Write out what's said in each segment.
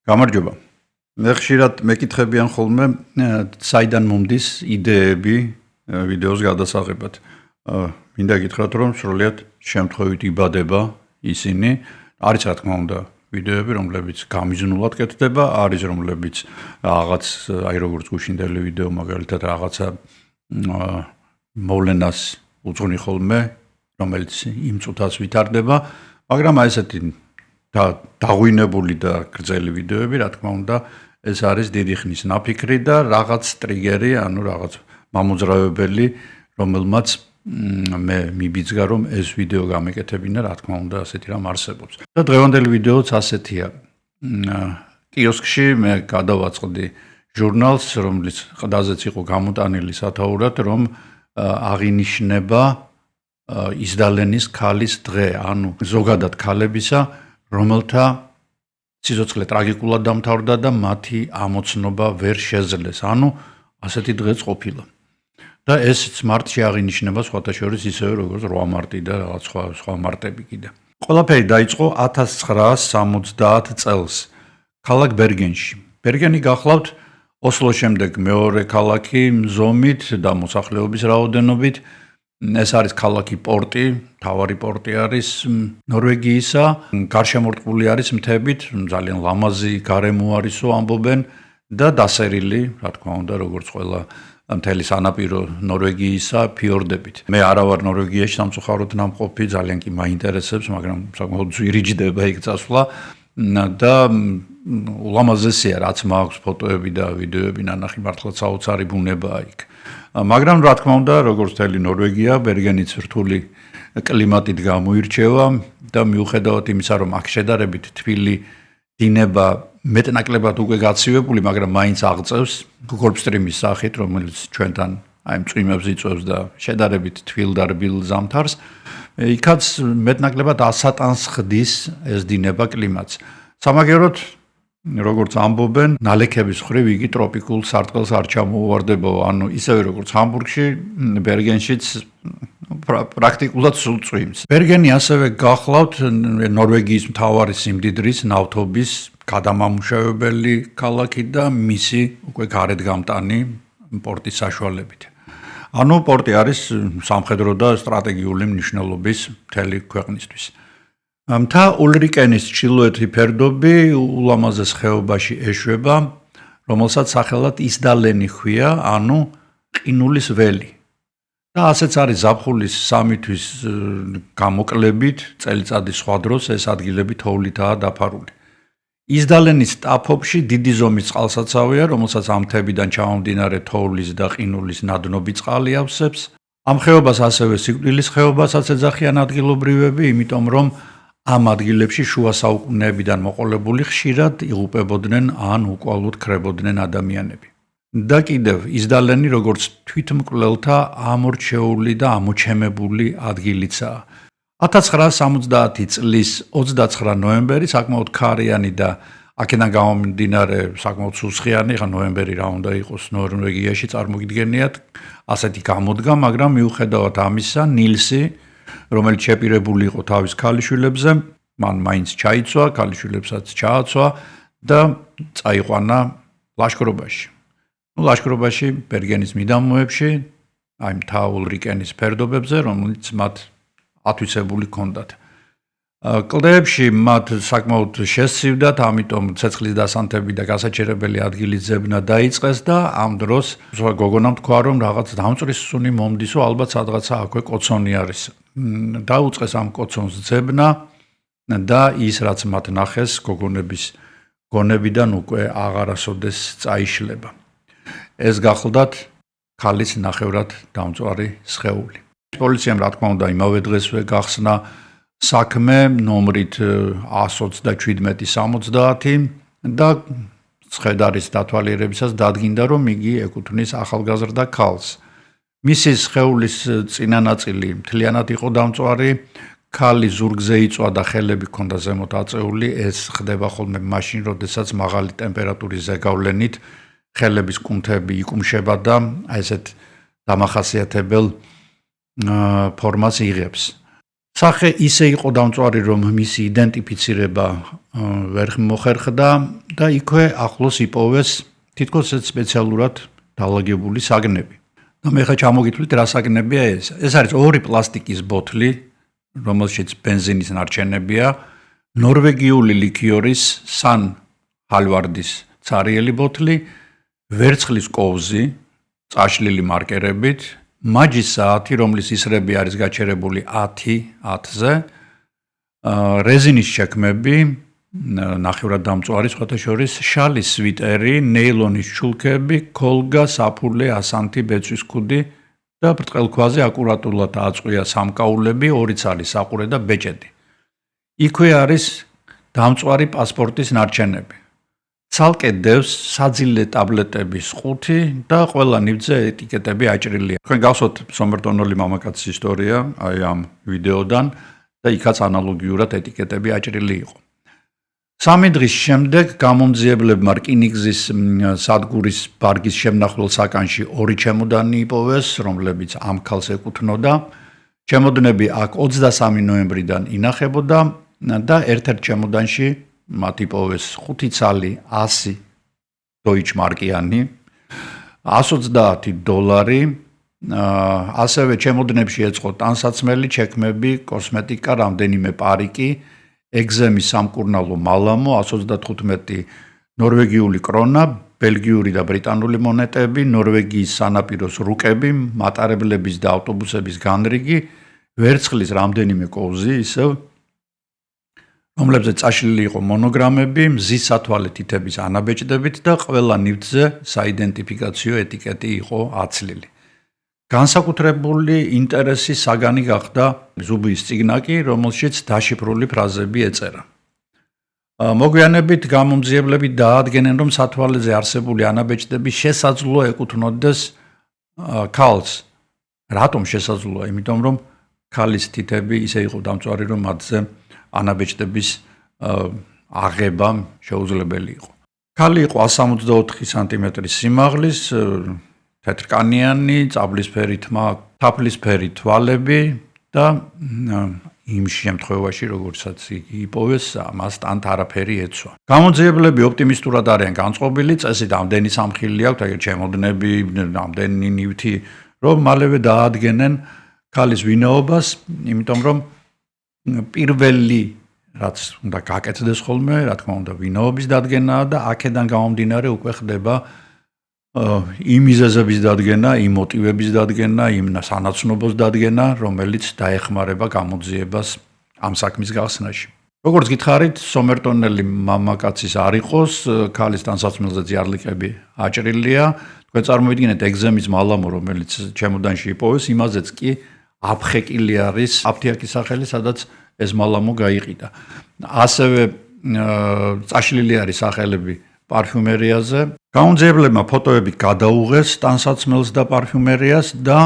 გამარჯობა. მე ხშირად მეკითხებიან ხოლმე საიდან მომდის იდეები ვიდეოს გადასაღებად. მინდა გითხრათ, რომ სრულიად შემთხვევით იბადება ისინი. არის რა თქმა უნდა ვიდეოები, რომლებიც გამიზნულად კეთდება, არის რომლებიც რაღაც აი როგორც გუშინდელი ვიდეო მაგალითად რაღაცა მოვლენას უძღვნი ხოლმე, რომელიც იმ წუთას ვითარდება, მაგრამ აი ესეთი დაღვინებული და გრძელი ვიდეოები, რა თქმა უნდა, ეს არის დიდი ხნის ნაფიქრი და რაღაც ტრიგერი, ანუ რაღაც მამოძრავებელი, რომელმაც მე მიბიძგა, რომ ეს ვიდეო გამეკეთებინა, რა თქმა უნდა, ასეთი რამ არსებობს. და დღევანდელი ვიდეოც ასეთია. კიოსკში მე გადავაწყდი ჟურნალს, რომლის ყდაზეც იყო გამოტანილი სათაურად, რომ აღინიშნება ისდალენის ქალის დღე, ანუ ზოგადად ქალებისა, რომელთა სიცოცხლე ტრაგიკულად დამთავრდა და მათი ამოცნობა ვერ შეძლეს, ანუ ასეთი დღეც ყოფილა. და ესეც მარტში აღინიშნება სხვათა შორის ისევე როგორც 8 მარტი და რაღაც სხვა მარტები კიდე. ყველაფერი დაიწყო 1970 წელს ქალაქ ბერგენში. ბერგენი გახლავთ ოსლოს შემდეგ მეორე ქალაქი მზომით და მოსახლეობის რაოდენობით. ეს არის ქალაქი პორტი, თავარი პორტი არის ნორვეგიისა, გარშემორტყმული არის მთებით, ძალიან ლამაზი გარემო არისო ამბობენ და დასერილი, რა თქმა უნდა, როგორც ყველა მთელი სანაპირო ნორვეგიისა ფიორდებით. მე არა ვარ ნორვეგიაში სამწუხაროდ ნამყოფი, ძალიან კი მაინტერესებს, მაგრამ საკმაოდ ძვირიჯდება იქ წასვლა და ულამაზესია, რაც მაქვს ფოტოები და ვიდეოები ნანახი, მართლაც საოცარი ბუნებაა იქ. მაგრამ რა თქმა უნდა, როგორც მთელი ნორვეგია, ბერგენიც რთული კლიმატით გამოირჩევა და მიუხედავად იმისა, რომ აქ შედარებით თბილი დინება მეტნაკლებად უკვე გაცივებული, მაგრამ მაინც აღწევს Gulf Stream-ის სახით, რომელიც ჩვენთან აი წვიმებს იწვევს და შედარებით თბილ და რბილ ზამთარს, იქაც მეტნაკლებად ასატანს ხდის ეს დინება კლიმატს. სამაგეროდ როგორც ამბობენ, ნალექების მხრივ იგი ტროპიკულ სარტყელს არ ჩამოუვარდებაო, ანუ ისევე როგორც ჰამბურგში, ბერგენშიც პრაქტიკულად სულ წვიმს. ბერგენი ასევე გახლავთ ნორვეგიის მთავარი სიმდიდრის ნავთობის გადამამუშავებელი ქალაქი და მისი უკვე გარეთ გამტანი პორტის საშუალებით. ანუ პორტი არის სამხედრო და სტრატეგიული მნიშვნელობის მთელი ქვეყნისთვის. მთა ულრიკენის ჩრდილოეთი ფერდობი ულამაზეს ხეობაში ეშვება, რომელსაც სახელად ისდალენი ჰქვია, ანუ ყინულის ველი. და ასეც არის ზაფხულის 3 თვის გამოკლებით, წელიწადის სხვა დროს ეს ადგილები თოვლითაა დაფარული. ისდალენის ტაფობში დიდი ზომის წყალსაცავია, რომელსაც ამ მთებიდან ჩამომდინარე თოვლის და ყინულის ნადნობი წყალი ავსებს. ამ ხეობას ასევე სიკვდილის ხეობასაც ეძახიან ადგილობრივები, იმიტომ რომ ამ ადგილებში შუა საუკუნეებიდან მოყოლებული ხშირად იღუპებოდნენ ან უკვალოდ ქრებოდნენ ადამიანები. და კიდევ ისდალენი როგორც თვითმკვლელთა ამორჩეული და ამოჩემებული ადგილიცაა. 1970 წლის 29 ნოემბერი საკმაოდ ქარიანი და აქედან გამომდინარე საკმაოდ სუსხიანი, ხა ნოემბერი რა უნდა იყოს ნორვეგიაში წარმოგიდგენიათ, ასეთი გამოდგა, მაგრამ მიუხედავად ამისა, ნილსი, რომელიც შეპირებული იყო თავის ქალიშვილებზე, მან მაინც ჩაიცვა, ქალიშვილებსაც ჩააცვა და წაიყვანა ლაშქრობაში. ლაშქრობაში ბერგენის მიდამოებში, აი მთა ულრიკენის ფერდობებზე, რომელიც მათ ათვისებული ჰქონდათ. კლდეებში მათ საკმაოდ შესცივდათ, ამიტომ ცეცხლის დასანთები და გასაჩერებელი ადგილის ძებნა დაიწყეს და ამ დროს გოგონამ თქვა, რომ რაღაც დამწვრისუნი მომდისო, ალბათ სადღაცა აქვე კოცონი არის. დაუწყეს ამ კოცონს ძებნა და ის რაც მათ ნახეს გოგონების გონებიდან უკვე აღარასოდეს წაიშლება. ეს გახლდათ ქალის ნახევრად დამწვარი სხეული. პოლიციამ რა თქმა უნდა იმავე დღესვე გახსნა საქმე ნომრით 127-70 და ცხედარის დათვალიერებისას დადგინდა, რომ იგი ეკუთვნის ახალგაზრდა ქალს. მისი სხეულის წინა ნაწილი მთლიანად იყო დამწვარი, ქალი ზურგზე იწვა და ხელები ჰქონდა ზემოთ აწეული, ეს ხდება ხოლმე მაშინ, როდესაც მაღალი ტემპერატურის ზეგავლენით ხელების კუნთები იკუმშება და ესეთ დამახასიათებელ ფორმას იღებს. სახე ისე იყო დამწვარი, რომ მისი იდენტიფიცირება ვერ მოხერხდა და იქვე ახლოს იპოვეს თითქოს სპეციალურად დალაგებული საგნები. და მე ხა ჩამოგითვლით რა საგნებია ეს. ეს არის ორი პლასტიკის ბოთლი, რომელშიც ბენზინის ნარჩენებია, ნორვეგიული ლიქიორის სან ჰალვარდის ცარიელი ბოთლი, ვერცხლის კოვზი, წაშლილი მარკერებით, მაჯის საათი, რომლის ისრები არის გაჩერებული 10-ზე, რეზინის ჩექმები, ნახევრად დამწვარი, სხვათა შორის შალის სვიტერი, ნეილონის ჩულქები, ქოლგა, საფულე, ასანთი, ბეწვის ქუდი და ბრტყელქვაზე აკურატულად აწყვია სამკაულები, 2 ცალი საყურე და ბეჭედი. იქვე არის დამწვარი პასპორტის ნარჩენები. ცალკე დევს საძილე ტაბლეტების 5 და ყველა ნივთზე ეტიკეტები აჭრილია. თქვენ გახსოვთ სომერტონული მამაკაცის ისტორია აი ამ ვიდეოდან და იქაც ანალოგიურად ეტიკეტები აჭრილი იყო. 3 დღის შემდეგ გამომძიებლებმა რკინიგზის სადგურის ბარგის შემნახულ საკანში 2 ჩემოდანი იპოვეს, რომლებიც ამ ქალს ეკუთვნოდა. ჩემოდნები აქ 23 ნოემბრიდან ინახებოდა და ერთ-ერთ ჩემოდანში მათ იპოვეს 5 ცალი 100 დოიჩ მარკიანი, 130 დოლარი, ასევე ჩემოდნებში ეწყო ტანსაცმელი, ჩექმები, კოსმეტიკა, რამდენიმე პარიკი, ეგზემის სამკურნალო მალამო, 135 ნორვეგიული კრონა, ბელგიური და ბრიტანული მონეტები, ნორვეგიის სანაპიროს რუკები, მატარებლების და ავტობუსების განრიგი, ვერცხლის რამდენიმე კოვზი, ისევ რომლებზეც წაშლილი იყო მონოგრამები, მზის სათვალე თითების ანაბეჭდებით და ყველა ნივთზე საიდენტიფიკაციო ეტიკეტი იყო აცლილი. განსაკუთრებული ინტერესის საგანი გახდა ზუბის წიგნაკი, რომელშიც დაშიფრული ფრაზები ეწერა. მოგვიანებით გამომძიებლები დაადგენენ, რომ სათვალეზე არსებული ანაბეჭდები შესაძლოა ეკუთვნოდეს ქალს. რატომ შესაძლოა? იმიტომ რომ ქალის თითები ისე იყო დამწვარი, რომ მათზე ანაბეჭდების აღება შეუძლებელი იყო. ქალი იყო 164 სანტიმეტრის სიმაღლის, თეთრკანიანი, წაბლისფერი თმა, თაფლისფერი თვალები და იმ შემთხვევაში, როგორცაც იპოვეს, მას ტანთ არაფერი ეცვა. გამომძიებლები ოპტიმისტურად არიან განწყობილი, წესით ამდენი სამხილი აქვთ, აი ჩემოდნები, ამდენი ნივთი, რომ მალევე დაადგენენ ქალის ვინაობას, იმიტომ რომ პირველი რაც უნდა გაკეთდეს ხოლმე, რა თქმა უნდა, ვინაობის დადგენაა და აქედან გამომდინარე უკვე ხდება იმ მიზეზების დადგენა, იმ მოტივების დადგენა, იმ სანაცნობოს დადგენა, რომელიც დაეხმარება გამოძიებას ამ საქმის გახსნაში. როგორც გითხარით, სომერტონელი მამაკაცის არ იყოს, ქალის ტანსაცმელზე ძიარლიკები აჭრილია. თქვენ წარმოიდგინეთ ეგზემის მალამო, რომელიც ჩემოდანში იპოვეს, იმაზეც კი აფხეკილი არის აფთიაქის სახელი, სადაც ეს მალამო გაიყიდა. ასევე წაშლილი არის სახელები პარფიუმერიაზე. გამომძიებლებმა ფოტოები გადაუღეს ტანსაცმელს და პარფიუმერიას და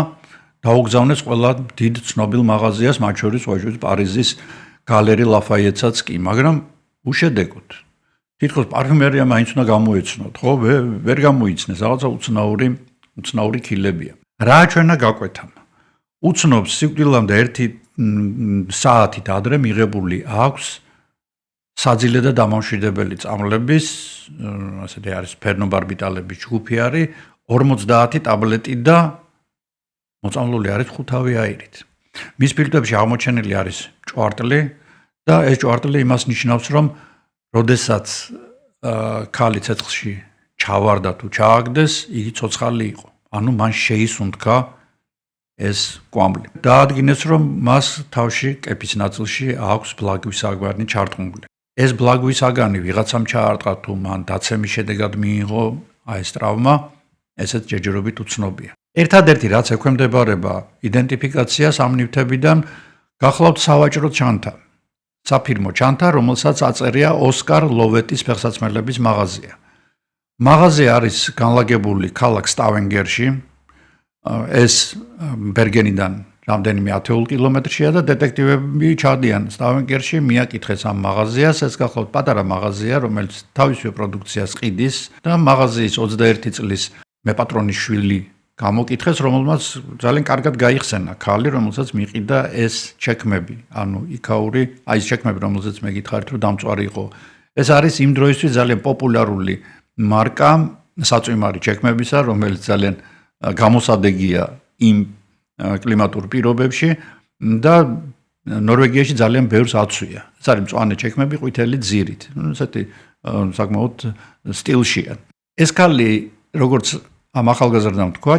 დაუგზავნეს ყველა დიდ ცნობილ მაღაზიას, მათ შორის პარიზის გალერი ლაფაიეტსაც კი, მაგრამ უშედეგოდ. თითქოს პარფიუმერია მაინც უნდა გამოეცნოთ, ხო? ვერ გამოიცნეს, რაღაცა უცნაური ქილებია. რა ჩვენა გაკვეთა? უცნობს სიკვდილამდე 1 საათით ადრე მიღებული აქვს საძილე და დამამშვიდებელი წამლების, ასეთი არის ფერნობარბიტალების ჯგუფი არის 50 ტაბლეტი და მოწამლული არის 5 აირით. მის ფილტრებში აღმოჩენილი არის ჭვარტლი და ეს ჭვარტლი იმას ნიშნავს, რომ როდესაც ქალი ცეცხლში ჩავარდა თუ ჩააგდეს, იგი ცოცხალი იყო. ანუ მან შეისუნთქა ეს კვამლი. დაადგინეს, რომ მას თავში კეფის ნაწილში აქვს ბლაგვის საგანი ჩარტყმული. ეს ბლაგვის საგანი ვიღაცამ ჩაარტყა თუ მან დაცემის შედეგად მიიღო ეს ტრავმა, ესეც ჯერჯერობით უცნობია. ერთადერთი რაც ექვემდებარება იდენტიფიკაციას ამ ნივთებიდან, გახლავთ სავაჭრო ჩანთა. საფირმო ჩანთა, რომელსაც აწერია ოსკარ ლოვეტის ფეხსაცმელების მაღაზია. მაღაზია არის განლაგებული ქალაქ სტავენგერში. ეს ბერგენიდან რამდენიმე 10 კილომეტრშია და დეტექტივები ჩადიან სტავენგერში, მიაკითხეს ამ მაღაზიას, ეს გახლავთ პატარა მაღაზია, რომელიც თავისივე პროდუქციას ყიდის და მაღაზიის 21 წლის მეპატრონის შვილი გამოკითხეს, რომელმაც ძალიან კარგად გაიხსენა ქალი, რომელსაც მიყიდა ეს ჩექმები, ანუ იქაური, აი ეს ჩექმები, რომელსაც მე გითხარით, რომ დამწვარი იყო. ეს არის იმ დროისთვის ძალიან პოპულარული მარკა საწვიმარი ჩექმებისა, რომელიც ძალიან გამოსადეგია იმ კლიმატურ პირობებში და ნორვეგიაში ძალიან ბევრს აცვია. ეს არის მწვანე ჩექმები ყვითელი ძირით. ესეთი საკმაოდ სტილშია. ეს ქალი როგორც ამ ახალგაზრდამ თქვა,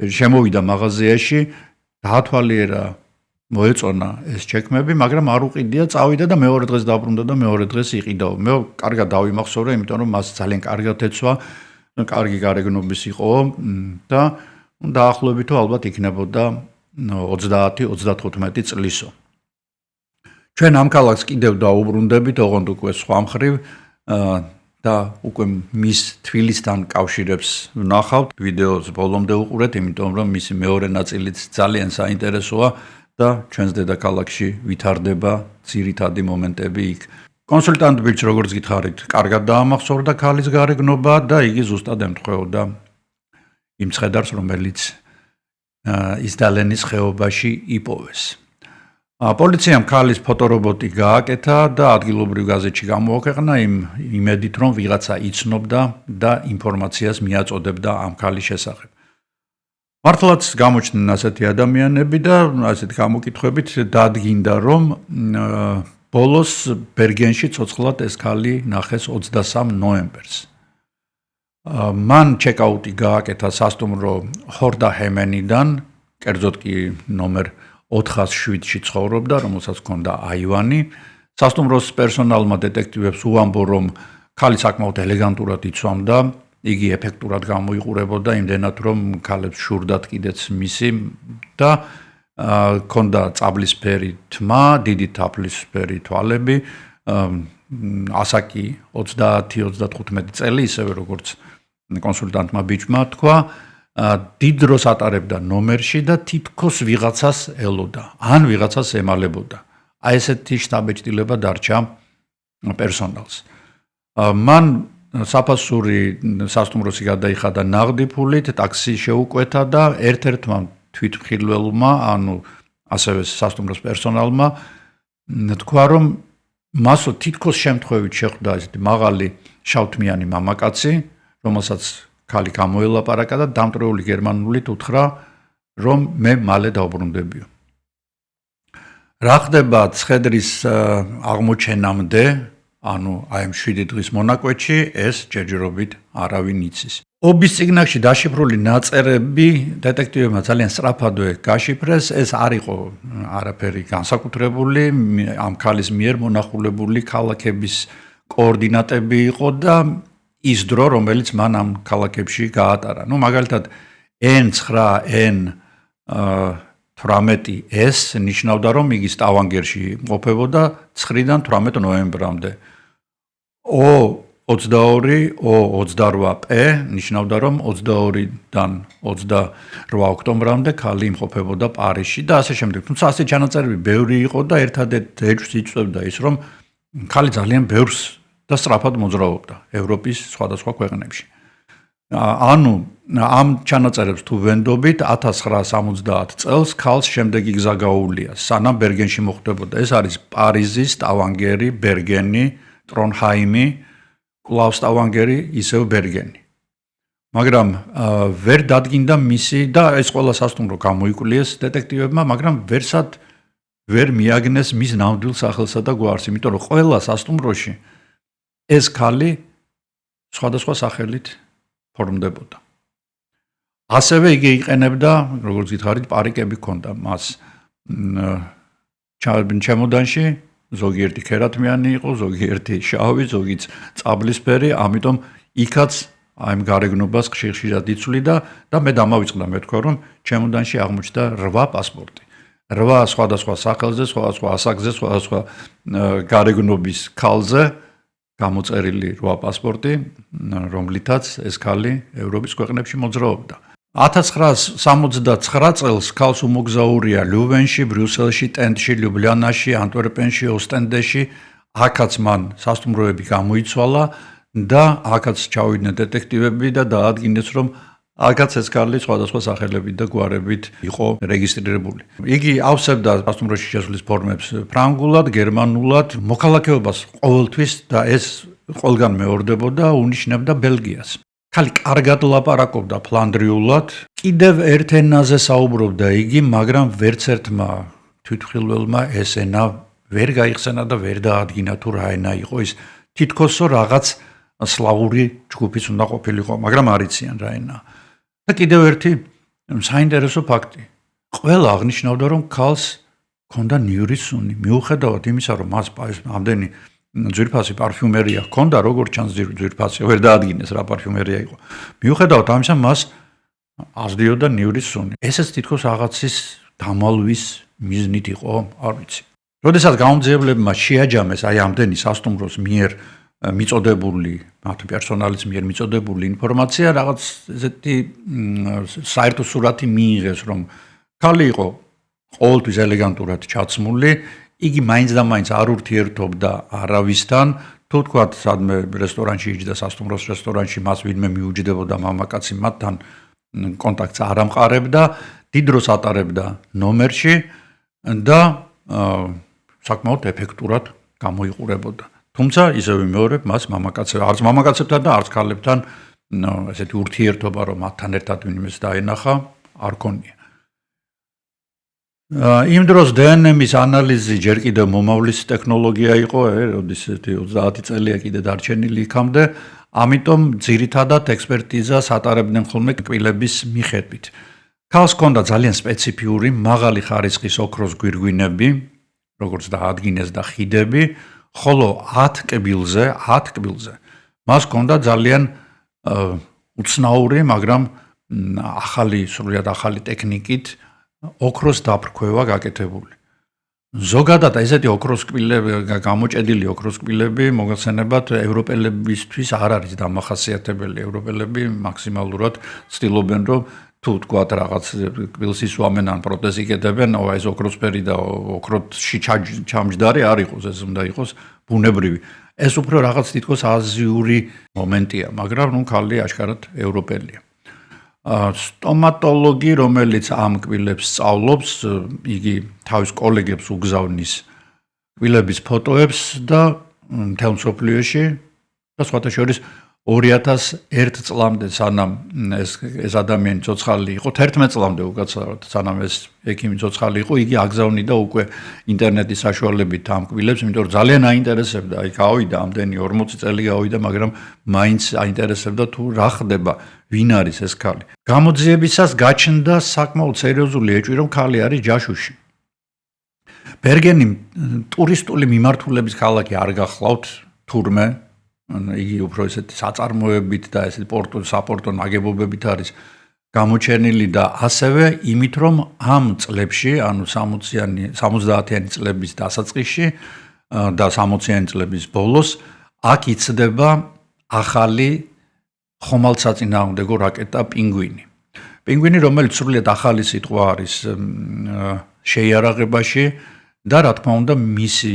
შემოვიდა მაღაზიაში, დაათვალიერა, მოეწონა ეს ჩექმები, მაგრამ არ უყიდია, წავიდა და მეორე დღეს დაბრუნდა და მეორე დღეს იყიდაო. მე კარგად დავიმახსოვრე, იმიტომ რომ მას ძალიან კარგად ეცვა, კარგი გარეგნობის იყო და დაახლოებით ალბათ იქნებოდა 30-35 წლისო. ჩვენ ამ ქალაქს კიდევ დაუბრუნდებით, ოღონდ უკვე სხვა მხრივ და უკვე მის თბილისთან კავშირებს ვნახავთ. ვიდეოს ბოლომდე უყურეთ, იმიტომ რომ მისი მეორე ნაწილიც ძალიან საინტერესოა და ჩვენს დედაქალაქში ვითარდება ძირითადი მომენტები იქ. კონსულტანტ ბიჭს, როგორც გითხარით, კარგად დაამახსოვრდა ქალის გარეგნობა და იგი ზუსტად ემთხვეოდა იმ ცხედარს, რომელიც ისდალენის ხეობაში იპოვეს. პოლიციამ ქალის ფოტორობოტი გააკეთა და ადგილობრივ გაზეთში გამოაქვეყნა იმ იმედით, რომ ვიღაცა იცნობდა და ინფორმაციას მიაწოდებდა ამ ქალის შესახებ. მართლაც გამოჩნდნენ ასეთი ადამიანები და ასეთი გამოკითხვებით დადგინდა, რომ ბოლოს ბერგენში ცოცხლად ეს ქალი ნახეს 23 ნოემბერს. მან ჩეკაუტი გააკეთა სასტუმრო ჰორდაჰემენიდან, კერძოდ კი ნომერ 407-ში ცხოვრობდა, რომელსაც ჰქონდა აივანი. სასტუმროს პერსონალმა დეტექტივებს უამბო, რომ ქალი საკმაოდ ელეგანტურად იცვამდა, იგი ეფექტურად გამოიყურებოდა, იმდენად რომ ქალებს შურდათ კიდეც მისი და ჰქონდა წაბლისფერი თმა, დიდი თაფლისფერი თვალები, ასაკი 30-35 წელი, ისევე როგორც კონსულტანტმა ბიჭმა თქვა, დიდ დროს ატარებდა ნომერში და თითქოს ვიღაცას ელოდა, ან ვიღაცას ემალებოდა. აი ესეთი შთაბეჭდილება დარჩა პერსონალს. მან საფასური სასტუმროში გადაიხადა ნაღდი ფულით, ტაქსი შეუკვეთა და ერთ-ერთმა თვითმხილველმა, ანუ ასევე სასტუმროს პერსონალმა თქვა, რომ მასო თითქოს შემთხვევით შეხვდა ესეთი მაღალი შავთმიანი მამაკაცი, რომელსაც ქალი გამოელაპარაკა და დამტრეული გერმანულით უთხრა, რომ მე მალე დავბრუნდებიო. რა ხდება ცხედრის აღმოჩენამდე, ანუ აი ამ 7 დღის მონაკვეთში, ეს ჯერჯერობით არავინ იცის. ობის წიგნში დაშიფრული ნაწერები დეტექტივებმა ძალიან სწრაფადვე გაშიფრეს, ეს არ იყო არაფერი განსაკუთრებული, ამ ქალის მიერ მონახულებული ქალაქების კოორდინატები იყო და ის დრო, რომელიც მან ამ ქალაქებში გაატარა. ნუ მაგალითად N9, N18S ნიშნავდა, რომ იგი სტავანგერში ყოფებოდა 9-დან 18 ნოემბრამდე. O22, O28P ნიშნავდა, რომ 22-დან 28 ოქტომბრამდე ქალი იმყოფებოდა პარიზში და ასე შემდეგ. თუმცა ასე ჩანაწერები ბევრი იყო და ერთადერთ ეჭვს იწვევდა ის, რომ ქალი ძალიან ბევრს და სწრაფად მოძრაობდა ევროპის სხვადასხვა ქვეყნებში. ანუ ამ ჩანაწერებს თუ ვენდობით 1970 წელს ქალს შემდეგი გზა გაუვლია, სანამ ბერგენში მოხვდებოდა. ეს არის პარიზი, სტავანგერი, ბერგენი, ტრონჰაიმი, კვლავ სტავანგერი, ისევ ბერგენი. მაგრამ ვერ დადგინდა მისი და ეს ყველა სასტუმრო გამოიკულიეს დეტექტივებმა, მაგრამ ვერ მიაგნეს მის ნამდვილ სახელსა და გვარს, იმიტომ რომ ყველა სასტუმროში ეს ქალი სხვადასხვა სახელით ფორმდებოდა. ასევე იგი იყენებდა, როგორც გითხარით, პარიკები ჰქონდა მას ჩემოდანში, ზოგიერთი ქერათმიანი იყო, ზოგიერთი შავი, ზოგიც წაბლისფერი, ამიტომ იქაც აი ამ გარეგნობას ხშირად იცვლიდა და მე დამავიწყდა, მე თქვა, რომ ჩემოდანში აღმოჩნდა 8 პასპორტი. 8 სხვადასხვა სახელზე, სხვადასხვა ასაკზე, სხვადასხვა გარეგნობის ქალზე გამოწერილი 8 პასპორტი, რომლითაც ეს ქალი ევროპის ქვეყნებში მოძრაობდა. 1969 წელს ქალს უმოგზაურია ლიუვენში, ბრიუსელში, ტენტში, ლიუბლიანაში, ანტვერპენში, ოსტენდეში, აქაც მან სასტუმროები გამოიცვალა და აქაც ჩავიდნენ დეტექტივები და დაადგინეს, რომ აქაც ეს ქალი სხვადასხვა სახელებით და გვარებით იყო რეგისტრირებული. იგი ავსებდა სასტუმროში შესვლის ფორმებს ფრანგულად, გერმანულად, მოქალაქეობას ყოველთვის და ეს ყველგან მეორდებოდა, უნიშნებდა ბელგიას. ქალი კარგად ლაპარაკობდა ფლანდრიულად, კიდევ ერთ ენაზე საუბრობდა იგი, მაგრამ ვერც ერთმა თვითმხილველმა ეს ენა ვერ გაიხსენა და ვერ დაადგინა თუ რა ენა იყო ის. თითქოსო რაღაც სლავური ჯგუფის უნდა ყოფილიყო, მაგრამ არ იციან რა ენაა. და კიდევ ერთი საინტერესო ფაქტი. ყველა აღნიშნავდა, რომ ქალს ჰქონდა ნიურის სუნი, მიუხედავად იმისა, რომ მას ამდენი ძვირფასი პარფიუმერია ჰქონდა, როგორც ჩანს ძვირფასი, ვერ დაადგინეს რა პარფიუმერია იყო. მიუხედავად ამისა, მას აზრდიოდა ნიურის სუნი. ესეც თითქოს რაღაცის დამალვის მიზნით იყო, არ ვიცი. როდესაც გამომძიებლებმა შეაჯამეს აი ამდენი სასტუმროს მიერ მიწოდებული, მათ პერსონალის მიერ მიწოდებული ინფორმაცია, რაღაც ესეთი საერთო სურათი მიიღეს, რომ ქალი იყო ყოველთვის ელეგანტურად ჩაცმული, იგი მაინც და მაინც არ ურთიერთობდა არავისთან, თუ თქვათ, სადმე რესტორანში იჯდა, სასტუმროს რესტორანში, მას ვინმე მიუჯდებოდა მამაკაცი, მათთან კონტაქტს არ ამყარებდა, დიდ დროს ატარებდა ნომერში და საკმაოდ ეფექტურად გამოიყურებოდა. თუმცა ისევ მეორე მას არც მამაკაცებთან და არც ქალებთან ესეთი ურთიერთობა რომ მათთან ერთად ვინმეს დაენახა არ ქონია. იმ დროს დნმ-ის ანალიზი ჯერ კიდევ მომავლის ტექნოლოგია იყო, როდის 30 წელია კიდე დარჩენილი იქამდე, ამიტომ ძირითადად ექსპერტიზას ატარებდნენ ხოლმე კბილების მიხედვით. ქალს ჰქონდა ძალიან სპეციფიური მაღალი ხარისხის ოქროს გვირგვინები, როგორც დაადგინეს და ხიდები, ხოლო 10 კბილზე მას ჰქონდა ძალიან უცნაური, მაგრამ სრულიად ახალი ტექნიკით ოქროს დაფრქვევა გაკეთებული. ზოგადად ესეთი ოქროს კბილები, გამოჭედილი ოქროს კბილები მოგახსენებათ ევროპელებისთვის არ არის დამახასიათებელი. ევროპელები მაქსიმალურად ცდილობენ, რომ თუ თქვათ რაღაც კბილს ისვამენ ან პროტეზი იკეთებენ, ეს ოქროსფერი და ოქროში ჩამჯდარი არ იყოს, ეს უნდა იყოს ბუნებრივი. ეს უფრო რაღაც თითქოს აზიური მომენტია, მაგრამ ქალი აშკარად ევროპელია. სტომატოლოგი, რომელიც ამ კბილებს სწავლობს, იგი თავის კოლეგებს უგზავნის კბილების ფოტოებს და მთელ მსოფლიოში და სხვათა შორის 2001 წლამდე სანამ ეს ადამიანი ცოცხალი იყო, 11 წლამდე უკაცრავად სანამ ეს ექიმი ცოცხალი იყო, იგი აგზავნიდა უკვე ინტერნეტის საშუალებით ამ კბილებს, იმიტომ რომ ძალიან აინტერესებდა, აი გავიდა ამდენი 40 წელი გავიდა, მაგრამ მაინც აინტერესებდა თუ რა ხდება, ვინ არის ეს ქალი. გამოძიებისას გაჩნდა საკმაოდ სერიოზული ეჭვი, რომ ქალი არის ჯაშუში. ბერგენი ტურისტული მიმართულების ქალაქი არ გახლავთ თურმე, იგი უფრო ესეთი საწარმოებით და ესეთი საპორტო ნაგებობებით არის გამოჩენილი და ასევე იმით, რომ ამ წლებში, ანუ 70-იანი წლების დასაწყისში და 60-იანი წლების ბოლოს აქ იცდება ახალი ხომალდსაწინააღმდეგო რაკეტა პინგვინი. პინგვინი, რომელიც სრულიად ახალი სიტყვა არის შეიარაღებაში და რა თქმა უნდა მისი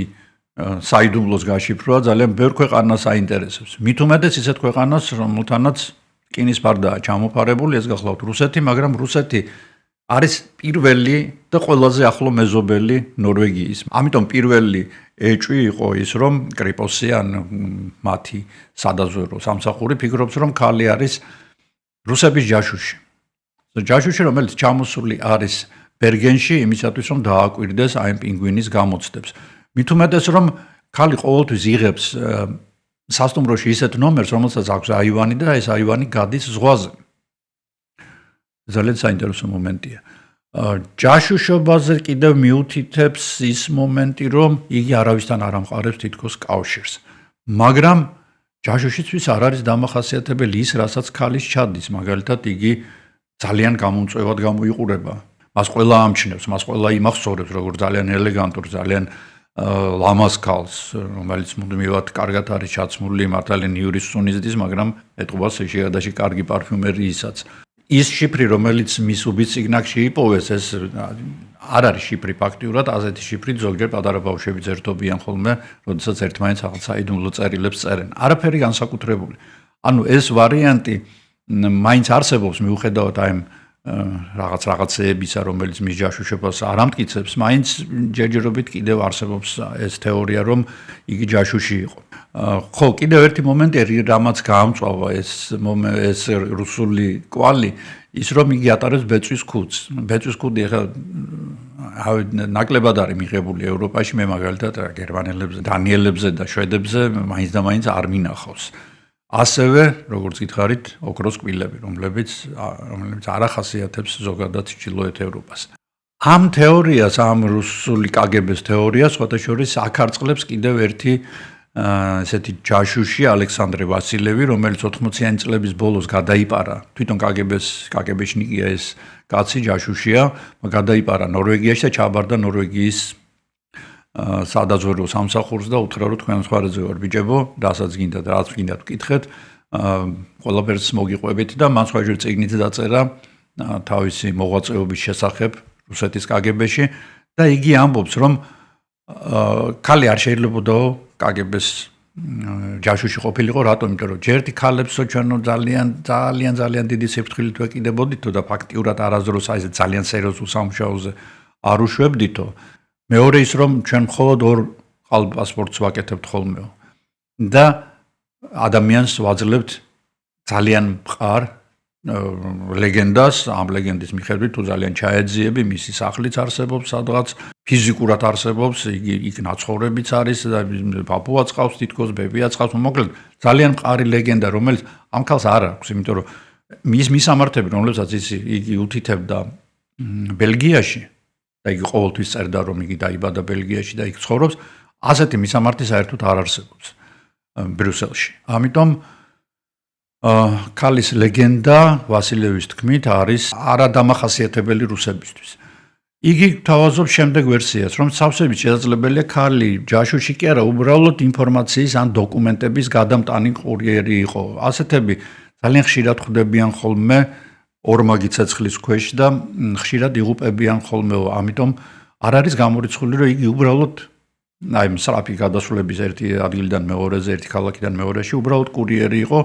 საიდუმლოს გაშიფრვა ძალიან ბევრ ქვეყანას აინტერესებს. მით უმეტეს ისეთ ქვეყანას, რომელთანაც რკინის ფარდაა ჩამოფარებული, ეს გახლავთ რუსეთი, მაგრამ რუსეთი არის პირველი და ყველაზე ახლო მეზობელი ნორვეგიის. ამიტომ პირველი ეჭვი იყო ის, რომ კრიპოსი ან მათი სადაზვერო სამსახური ფიქრობს, რომ ქალი არის რუსების ჯაშუში. ჯაშუში, რომელიც ჩამოსული არის ბერგენში იმისათვის, რომ დააკვირდეს აი პინგვინის გამოცდებს. მით უმეტეს, რომ ქალი ყოველთვის იღებს სასტუმროში ისეთ ნომერს, რომელსაც აქვს აივანი და ეს აივანი გადის ზღვაზე. ძალიან საინტერესო მომენტია. ჯაშუშობაზე კიდევ მიუთითებს ის მომენტი, რომ იგი არავისთან არ ამყარებს თითქოს კავშირს. მაგრამ ჯაშუშისთვის არ არის დამახასიათებელი ის, რასაც ქალის ჩადის, მაგალითად იგი ძალიან გამომწვევად გამოიყურება. მას ყველა ამჩნევს, მას ყველა იმახსოვრებს, როგორც ძალიან ელეგანტურ, ძალიან ლამაზ ქალს, რომელიც მუდმივად კარგად არის ჩაცმული, მართალი ნიურის სუნიზდის, მაგრამ ეტყობა შეშიადაში კარგი პარფიუმერიისაც. ის შიფრი, რომელიც მის უბიციგნაკში იპოვეს, ეს არ არის შიფრი ფაქტიურად, ასეთი შიფრი ზოგჯერ პატარა ბავშვები ზერთობიან ხოლმე, როდესაც ერთმანეთს რაღაც საიდუმლო წერილებს წერენ. არაფერი განსაკუთრებული. ანუ ეს ვარიანტი მაინც არსებობს მიუხედავად აი რაღაცეებისა, რომელიც მის ჯაშუშებას არ ამტკიცებს, მაინც ჯერჯერობით კიდევ არსებობს ეს თეორია, რომ იგი ჯაშუში იყო. ხო, კიდევ ერთი მომენტი, რამაც გაამწვავა ეს რუსული კვალი, ის რომ იგი ატარებს ბეწვის ქუდს. ბეწვის ქუდი ახლა ნაკლებად არის მიღებული ევროპაში, მე მაგალითად გერმანელებზე, დანიელებზე და შვედებზე მაინც და მაინც არ მინახავს. ასევე, როგორც გითხარით, ოქროს კბილები, რომლებიც არ ახასიათებს ზოგადად ჩრდილოეთ ევროპას. ამ თეორიას, ამ რუსული კგბ-ს თეორიას, სხვადასხვა აკარწყლებს კიდევ ერთი ესეთი ჯაშუში ალექსანდრე ვასილევი, რომელიც 80-იანი წლების ბოლოს გადაიპარა, თვითონ კგბ-შნიკია ეს კაცი ჯაშუშია, გადაიპარა ნორვეგიაში და ჩააბარდა ნორვეგიის სადაზვერვო სამსახურს და უთხრა რომ თქვენ სხვარეზე ვარ ბიჭებო, რასაც გინდა და რაც გინდა თქვით, ყველაფერს მოგიყვებით და მან სხვაჯერ წიგნით დაწერა თავისი მოღვაწეობის შესახებ რუსეთის კგბ-ში და იგი ამბობს რომ ქალი არ შეიძლებაო კგბ-ს ჯაშუში ყოფილიყო, რატომ? იმიტომ რომ ჯერთი ქალებსო ჩვენო ძალიან დიდი სიფრთხილით ვეკიდებოდითო და ფაქტიურად არასდროს აი ეს ძალიან სერიოზულ სამუშაოზე არ უშვებდითო. მეორე ის რომ ჩვენ მხოლოდ ორ პასპორტს ვაკეთებთ ხოლმეო და ადამიანს ვაძლევთ ძალიან მყარ ლეგენდას, ამ ლეგენდის მიხედვით თუ ძალიან ჩაეძიები, მისი სახლიც არსებობს სადღაც, ფიზიკურად არსებობს, იგი იქ ნაცხოვრებიც არის და პაპუაც ყავს თითქოს, ბებიაც ყავს, მოკლედ ძალიან მყარი ლეგენდა, რომელიც ამ ქალს არ აქვს, იმიტომ რომ მის მისამართები, რომლებსაც იგი უთითებდა ბელგიაში და იგი ყოველთვის წერდა რომ იგი დაიბადა ბელგიაში და იქ ცხოვრობს, ასეთი მისამართი საერთოდ არ არსებობს ბრიუსელში. ამიტომ ქალის ლეგენდა ვასილევის თქმით არის არადამახასიათებელი რუსებისთვის. იგი თავაზობს შემდეგ ვერსიას, რომ სავსებით შესაძლებელია ქალი ჯაშუში კი არა, უბრალოდ ინფორმაციის ან დოკუმენტების გადამტანი კურიერი იყო. ასეთები ძალიან ხშირად ხვდებიან ხოლმე ორმაგი ცეცხლის ქვეშ და ხშირად იღუპებიან ხოლმეო. ამიტომ არ არის გამორიცხული, რომ იგი უბრალოდ აი მსრაფი გადასვლების ერთი ადგილიდან მეორეზე, ერთი ქალაქიდან მეორეში უბრალოდ კურიერი იყო,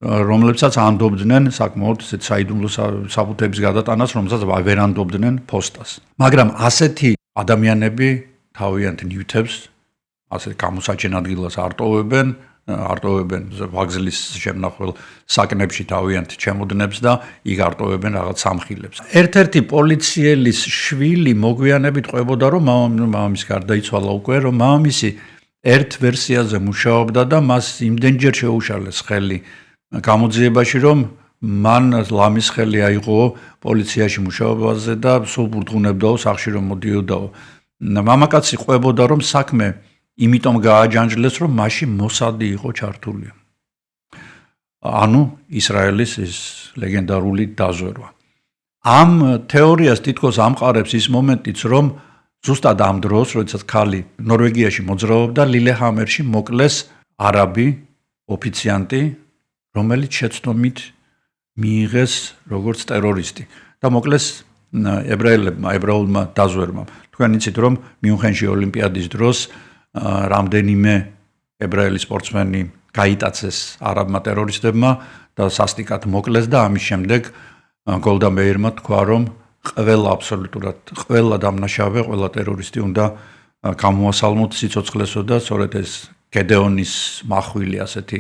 რომლებსაც ანდობდნენ საკმაოდ ესეთ საიდუმლო საბუთების გადატანას, რომელსაც ვერ ანდობდნენ ფოსტას. მაგრამ ასეთი ადამიანები თავიანთ ნივთებს ასე გამოსაჩენ ადგილას არტოვებენ ვაგზლის შემნახველ საკნებში თავიანთ ჩემოდნებს და იქ არტოვებენ რაღაც სამხილებს. ერთ-ერთი პოლიციელის შვილი მოგვიანებით ყვებოდა, რომ მამამისი გარდაიცვალა უკვე, რომ მამამისი ერთ ვერსიაზე მუშაობდა და მას იმდენჯერ შეუშალეს ხელი გამოძიებაში, რომ მან ლამის ხელი აიღო პოლიციაში მუშაობაზე და სულ ბურთღუნებდაო, სახში რომ მოდიოდაო. მამაკაცი ყვებოდა, რომ საქმე იმიტომ გააჯანჯლეს, რომ მასში მოსადი იყო ჩართული. ანუ ისრაელის ეს ლეგენდარული დაზვერვა. ამ თეორიას თითქოს ამყარებს ის მომენტიც, რომ ზუსტად ამ დროს, როდესაც ქალი ნორვეგიაში მოძრაობდა, ლილეჰამერში მოკლეს არაბი ოფიციანტი, რომელიც შეცდომით მიიღეს როგორც ტერორისტი და მოკლეს ებრაულმა დაზვერვამ. თქვენ იცით, რომ მიუნხენში ოლიმპიადის დროს რამდენიმე ებრაელი სპორტსმენი გაიტაცეს არაბმა ტერორისტებმა და სასტიკად მოკლეს და ამის შემდეგ გოლდა მეირმა თქვა, რომ აბსოლუტურად ყველა დამნაშავე, ყველა ტერორისტი უნდა გამოასალმოთ სიცოცხლესო და სწორედ ეს გედეონის მახვილი ასეთი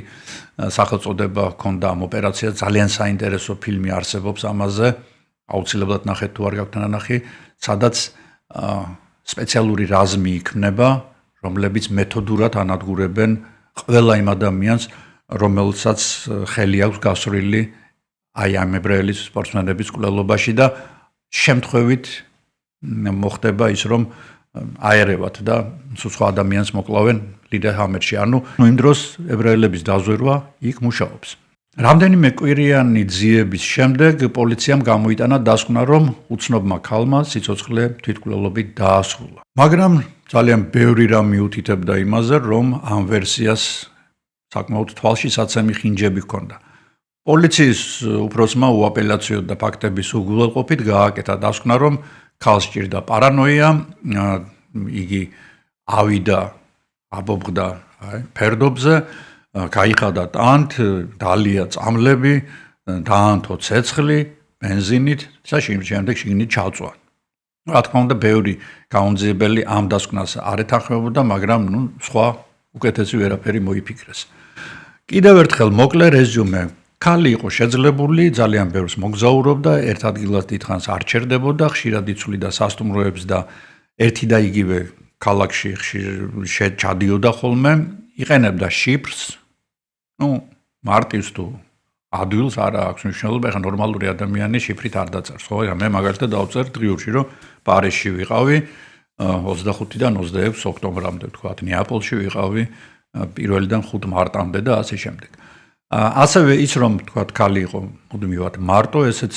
სახელწოდება ჰქონდა ამ ოპერაციას. ძალიან საინტერესო ფილმი არსებობს ამაზე, აუცილებლად ნახეთ თუ არ გაქვთ ნანახი, სადაც სპეციალური რაზმი იქმნება, რომლებიც მეთოდურად ანადგურებენ ყველა იმ ადამიანს, რომელსაც ხელი აქვს გასრული აი ამ ებრაელი სპორტსმენების კვლელობაში და შემთხვევით მოხდება ის, რომ აერევათ და სხვა ადამიანს მოკლავენ ლილეჰამერში. ანუ იმ დროს ებრაელების დაზვერვა იქ მუშაობს. რამდენიმე კვირიანი ძიების შემდეგ პოლიციამ გამოიტანა დასკვნა, რომ უცნობმა ქალმა სიცოცხლე თვითმკვლელობით დაასრულა. მაგრამ ძალიან ბევრი რამ მიუთითებდა იმაზე, რომ ამ ვერსიას საკმაოდ თვალშისაცემი ხინჯები ჰქონდა. პოლიციის უფროსმა უაპელაციოდ და ფაქტების უგულველყოფით გააკეთა დასკვნა, რომ ქალს სჭირდა პარანოია, იგი ავიდა აბობღდა ფერდობზე, გაიხადა ტანთ, დალია წამლები დაანთო ცეცხლი, ბენზინით და შემდეგ შიგნით ჩავწვა. რა თქმა უნდა, ბევრი გაუნძიებელი ამ დასკვნას არ ეთანხმებოდა, მაგრამ სხვა უკეთესი ვერაფერი მოიფიქრეს. კიდევ ერთხელ მოკლე რეზიუმე. ქალი იყო შეძლებული, ძალიან ბევრს მოგზაურობდა, ერთ ადგილას დიდხანს არ ჩერდებოდა, ხშირად იცვლიდა სასტუმროებს და ერთი და იგივე ქალაქში ხშირ ჩადიოდა ხოლმე, იყენებდა შიფრს, მარტივს თუ ადვილს არ აქვს მნიშვნელობა, ეხლა ნორმალური ადამიანი შიფრით არ დაწერს, ხო? მე მაგალითად დავწერ დღიურში, რომ პარიზში ვიყავი 25-დან 26 ოქტომბრამდე, თქვათ, ნეაპოლში ვიყავი 1-დან 5 მარტამდე და ასე შემდეგ. ასევე ის რომ თქვათ ქალი იყო მუდმივად მარტო, ესეც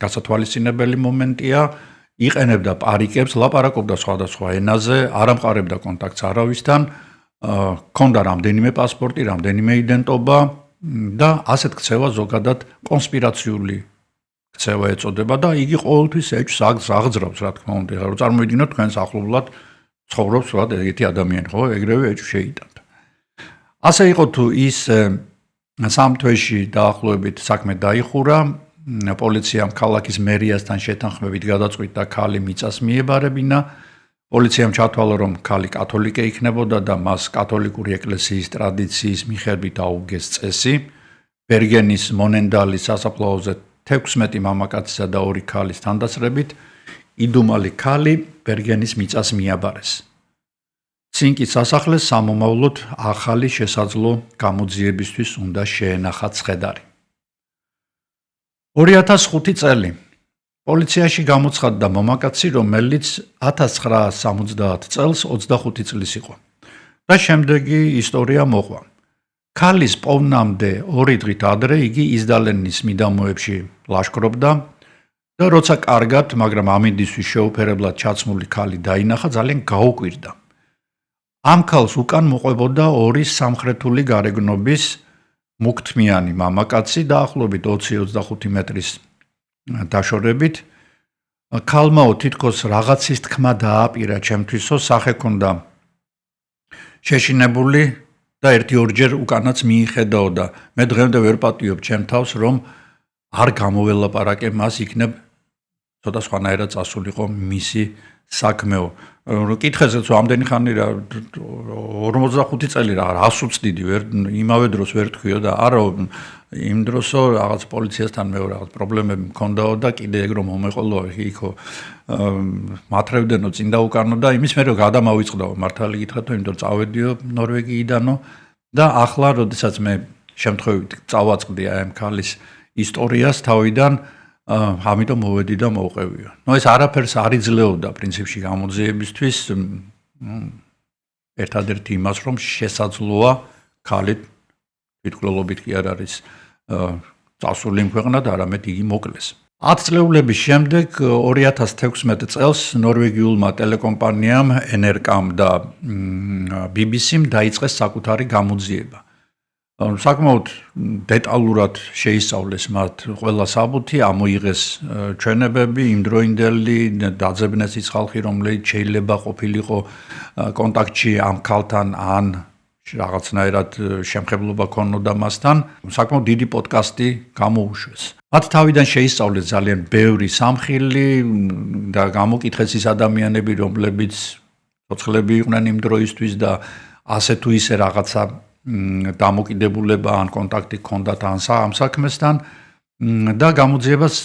გასათვალისწინებელი მომენტია, იყენებდა პარიკებს, ლაპარაკობდა სხვადასხვა ენაზე, არ ამყარებდა კონტაქტს არავისთან, ჰქონდა რამდენიმე პასპორტი, რამდენიმე იდენტობა და ასეთ ქცევა ზოგადად კონსპირაციული ქცევა ეწოდება და იგი ყოველთვის ეჭვს აღძრავს, რა თქმა უნდა, რომ წარმოვიდგინოთ თქვენს ახლობლად ცხოვრობს რა ეგეთი ადამიანი, ხო, ეგრევე ეჭვს შეიტანთ. ასე იყო თუ ის სამ თვეში დაახლოებით საქმე დაიხურა, პოლიციამ ქალაქის მერიასთან შეთანხმებით გადაწყვიტა ქალი მიწას მიებარებინა. პოლიციამ ჩათვალა, რომ ქალი კათოლიკე იქნებოდა და მას კათოლიკური ეკლესიის ტრადიციის მიხედვით აუგეს წესი. ბერგენის მონენდალის სასაფლაოზე 16 მამაკაცისა და 2 ქალის თანდასწრებით იდუმალი ქალი ბერგენის მიწას მიაბარეს. ცინკის სასახლეს სამომავლოდ ახალი შესაძლო გამოძიებისთვის უნდა შეენახათ ცხედარი. 2005 წელი პოლიციაში გამოცხადდა მომაკაცი, რომელიც 1970 წელს 25 წლის იყო. და შემდეგი ისტორია მოყვა. ქალის პოვნამდე 2 დღით ადრე იგი იზდალენის მიდამოებში ლაშქრობდა და როცა კარგად, მაგრამ ამინდისთვის შეუფერებლად ჩაცმული ქალი დაინახა, ძალიან გაუკვირდა. ამ ქალს უკან მოყვებოდა 2 სამხრეთული გარეგნობის მუქთმიანი მამაკაცი დაახლოებით 20-25 მეტრის დაშორებით. ქალმაო თითქოს რაღაცის თქმა დააპირა ჩემთვისო, სახე ქონდა შეშინებული და 1-2 უკანაც მიიხედაო და მე დღემდე ვერ პატიობ ჩემ თავს, რომ არ გამოველაპარაკე მას, იქნებ ცოტა სხვანაირად წასულიყო მისი საქმეო. კითხესაც ამდენი ხანი რა 45 წელი რა 100 წდიდი ვერ იმავე დროს ვერ თქვიო და არა იმ დროსო რაღაც პოლიციასთან მე რაღაც პრობლემები მქონდაო და კიდე ეგ რომ მომეყოლო იქო მათრევდენო წინ და უკანო და იმის მე რომ გადამავიწყდაო მართალი გითხრათ იმიტომ რომ წავედიო ნორვეგიიდანო და ახლა როდესაც მე შემთხვევით წავაწყდი აი ამ ქალის ისტორიას თავიდან ამიტომ მოვედი და მოვყევიო. ეს არაფერს არ იძლეოდა პრინციპში გამოძიებისთვის ერთადერთი იმას, რომ შესაძლოა ქალი თვითმკვლელობით კი არ არის წასული იმ ქვეყნად, არამედ იგი მოკლეს. 10 წლეულების შემდეგ 2016 წელს ნორვეგიულმა ტელეკომპანიამ Enercam და BBC-მ დაიწყეს საკუთარი გამოძიება. საკმაოდ დეტალურად შეისწავლეს მათ ყველა საბუთი, ამოიღეს ჩვენებები, იმდროინდელი დაძებნეს ის ხალხი, რომელიც შეიძლება ყოფილიყო კონტაქტში ამ ქალთან ან რაღაცნაირად შემხებლობა ქონოდა მასთან. საკმაოდ დიდი პოდკასტი გამოუშვეს. მათ თავიდან შეისწავლეს ძალიან ბევრი სამხილი და გამოკითხეს ის ადამიანები, რომლებიც ცოცხლები იყვნენ იმ დროისთვის და ასე თუ ისე რაღაცა დამოკიდებულება ან კონტაქტი ჰქონდათ ამ საქმესთან და გამოძიებას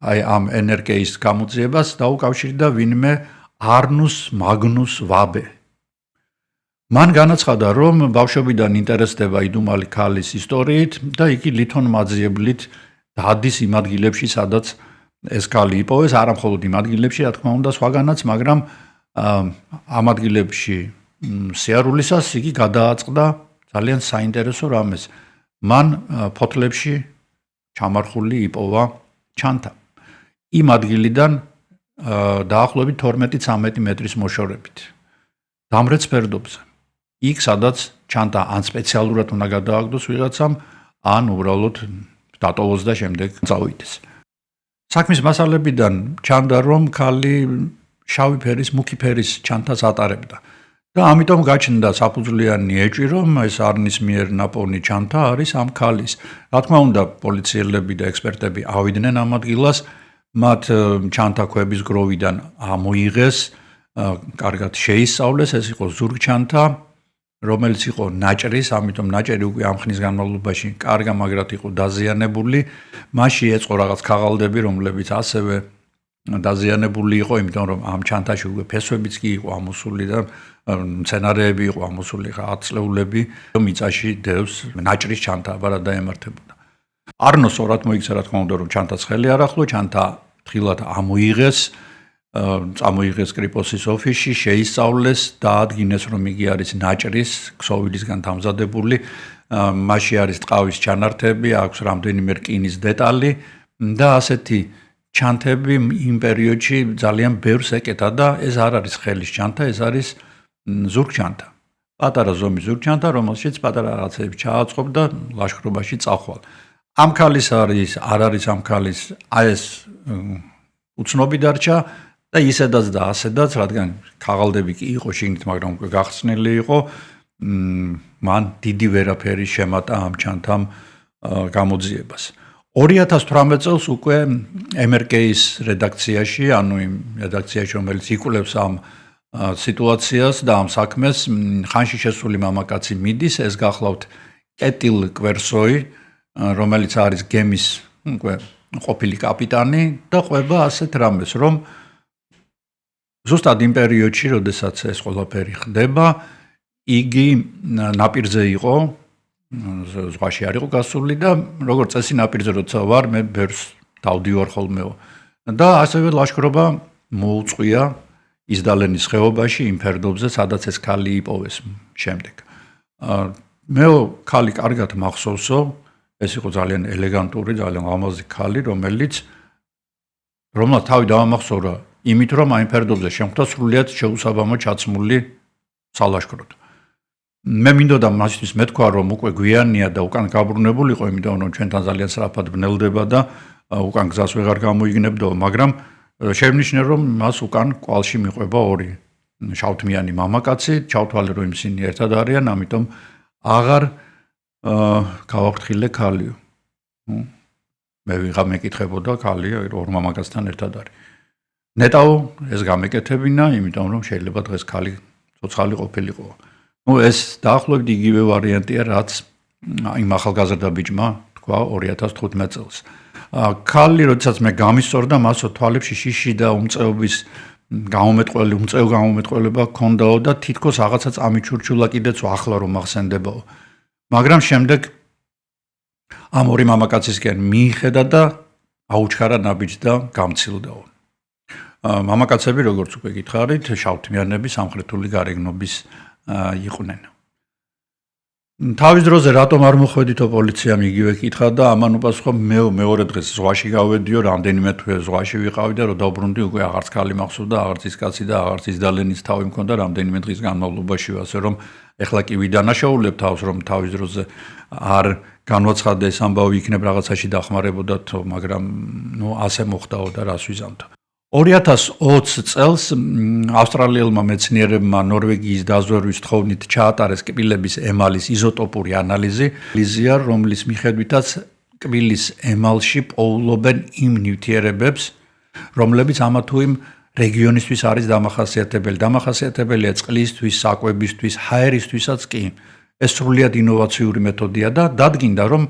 აი ამ NRK-ის გამოძიებას დაუკავშირდა ვინმე არნუს მაგნუს ვაბე. მან განაცხადა, რომ ბავშვობიდან ინტერესდება იდუმალი ქალის ისტორიით და იგი ლითონ მაძიებლით დადის იმ ადგილებში, სადაც ეს ქალი იპოვეს, არა მხოლოდ იმ ადგილებში, რა თქმა უნდა, სხვაგანაც, მაგრამ ამ ადგილებში სიარულისას იგი გადააწყდა ძალიან საინტერესო რამეს. მან ფოთლებში ჩამარხული იპოვა ჩანთა. იმ ადგილიდან დაახლოებით 12-13 მეტრის მოშორებით. დამრეც ფერდობზე. იქ სადაც ჩანთა ან სპეციალურად უნდა გადააგდოს ვიღაცამ, ან უბრალოდ დატოვოს და შემდეგ წავიდეს. საქმის მასალებიდან ჩანდა, რომ ქალი შავი ფერის, მუქი ფერის ჩანთას ატარებდა. და ამიტომ გაჩნდა საფუძვლიანი ეჭვი, რომ ეს არნის მიერ ნაპოვნი ჩანთა არის ამ ქალის. რა თქმა უნდა, პოლიციელები და ექსპერტები ავიდნენ ამ ადგილას, მათ ჩანთა ქვების გროვიდან ამოიღეს, კარგად შეისწავლეს, ეს იყო ზურგჩანთა, რომელიც იყო ნაჭრის, ამიტომ ნაჭერი უკვე ამ ხნის განმავლობაში კარგ-მაგრად იყო დაზიანებული. მასში ეწყო რაღაც ქაღალდები, რომლებიც ასევე დაზიანებული იყო, იმიტომ რომ ამ ჩანთაში უკვე ფესვებიც კი იყო ამოსული და მცენარეები იყო ამოსული, აწლეულები, მიწაში დევს ნაჭრის ჩანთა აბარად დაემართებოდა. არნო სწორად მოიქცა, რა თქმა უნდა, რომ ჩანთას ხელი არ ახლო, ჩანთა თხილად ამოიღეს, წამოიღეს კრიპოსის ოფისში, შეისწავლეს, დაადგინეს, რომ იგი არის ნაჭრის, ქსოვილისგან დამზადებული, მასში არის ტყავის ჩანართები, აქვს რამდენიმე რკინის დეტალი და ასეთი ჩანთები იმ პერიოდში ძალიან ბევრს ეკეთა და ეს არ არის ხელის ჩანთა, ეს არის ზურგჩანთა. პატარა ზომის ზურგჩანთა, რომელშიც პატარა რაღაცები ჩააწყობდა ლაშქრობაში წახვალ. ამ ქალის არ არის ამ ქალის ეს უცნობი დარჩა და ისედაც და ასედაც, რადგან ქაღალდები კი იყო შიგნით, მაგრამ უკვე გახსნილი იყო, მან დიდი ვერაფერი შემატა ამ ჩანთამ გამოძიებას. 2018 წელს უკვე MRK-ის რედაქციაში, ანუ იმ რედაქციაში, რომელიც იკვლევს ამ სიტუაციას და ამ საქმეს, ხანში შესული მამაკაცი მიდის, ეს გახლავთ კეტილ კვერსოი, რომელიც არის გემის უკვე ყოფილი კაპიტანი და ყვება ასეთ რამეს, რომ ზუსტად იმ პერიოდში, როდესაც ეს ყველაფერი ხდება, იგი ნაპირზე იყო, ზღვაში არ იყო გასული და როგორც წესი ნაპირზე როცა ვარ, მე ბერს დავდივარ ხოლმეო. და ასევე ლაშქრობა მოუწყვია ისდალენის ხეობაში იმ ფერდობზე, სადაც ეს ქალი იპოვეს შემდეგ. მე ქალი კარგად მახსოვსო, ეს იყო ძალიან ელეგანტური, ძალიან ლამაზი ქალი, რომელმაც თავი დაამახსოვრა იმით, რომ აი ფერდობზე შემხვდა სრულიად შეუსაბამო ჩაცმული სალაშქროდ. მე მინდოდა მასთვის მეთქვა, რომ უკვე გვიანია და უკან გაბრუნებულიყო, იმიტომ რომ ჩვენთან ძალიან სწრაფად ბნელდება და უკან გზას ვეღარ გამოიგნებდო, მაგრამ შევნიშნე, რომ მას უკან კვალში მიყვება ორი შავთმიანი მამაკაცი, ჩავთვალე, რომ ისინი ერთად არიან, ამიტომ აღარ გავაფრთხილე ქალიო. მე ვიღარ მეკითხებოდა ქალი ორ მამაკაცთან ერთად არის. ნეტაო ეს გამეკეთებინა, იმიტომ რომ შეიძლება დღეს ქალი ცოცხალი ყოფილიყო. ეს დაახლოებით იგივე ვარიანტია, რაც იმ ახალგაზრდა ბიჭმა თქვა 2015 წელს. ქალი, როდესაც მე გამისწორდა, მასო თვალებში შიში და უმწეობის უმწეო გამომეტყველება ჰქონდაო და თითქოს რაღაცა წამიჩურჩულა კიდეც ახლა რომ მახსენდებაო. მაგრამ შემდეგ ამ ორი მამაკაცისკენ მიიხედა და აუჩქარა ნაბიჯს და გამცილდაო. მამაკაცები, როგორც უკვე გითხარით, შავთმიანები სამხრეთული გარეგნობის იყვნენ. თავის დროზე რატომ არ მოხვედითო პოლიციამ იგივე კითხა და ამან უპასუხა მეორე დღეს ზღვაში გავედიო, რამდენიმე თვე ზღვაში ვიყავი და რომ დავბრუნდი უკვე აღარც ქალი მახსოვდა, აღარც ის კაცი და აღარც ის დალენის თავი მქონდა რამდენიმე დღის განმავლობაში, ასე რომ ეხლა კი ვიდანაშაულებ თავს, რომ თავის დროზე არ განვაცხადე ეს ამბავი იქნებ რაღაცაში დახმარებოდათ, მაგრამ ასე მოხდაო და რას ვიზამთო. 2020 წელს ავსტრალიელმა მეცნიერებმა ნორვეგიის დაზვერვის თხოვნით ჩაატარეს კბილების ემალის იზოტოპური ანალიზი, რომლის მიხედვითაც კბილის ემალში პოულობენ იმ ნივთიერებებს, რომლებიც ამა თუ იმ რეგიონისთვის არის დამახასიათებელი. დამახასიათებელია წყლისთვის, საკვებისთვის, ჰაერისთვისაც კი. ეს სრულიად ინოვაციური მეთოდია და დადგინდა, რომ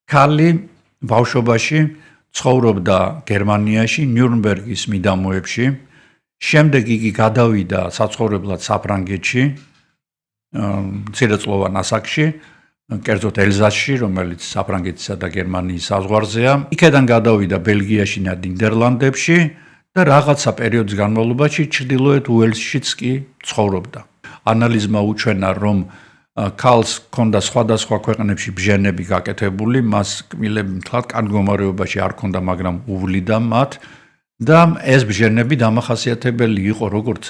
ქალი ბავშვობაში ცხოვრობდა გერმანიაში, ნიურნბერგის მიდამოებში, შემდეგ იგი გადავიდა საცხოვრებლად საფრანგეთში, მცირეწლოვან ასაკში, კერძოდ ელზასში, რომელიც საფრანგეთისა და გერმანიის საზღვარზეა. იქედან გადავიდა ბელგიაში და ნიდერლანდებში და რაღაცა პერიოდის განმავლობაში ჩრდილოეთ უელსშიც კი ცხოვრობდა. ანალიზმა უჩვენა, რომ ქალს ჰქონდა სხვადასხვა ქვეყნებში ბჟენები გაკეთებული, მას კბილები მთლად კან მდგომარეობაში არ ჰქონდა, მაგრამ უვლიდა მათ და ეს ბჟენები დამახასიათებელი იყო როგორც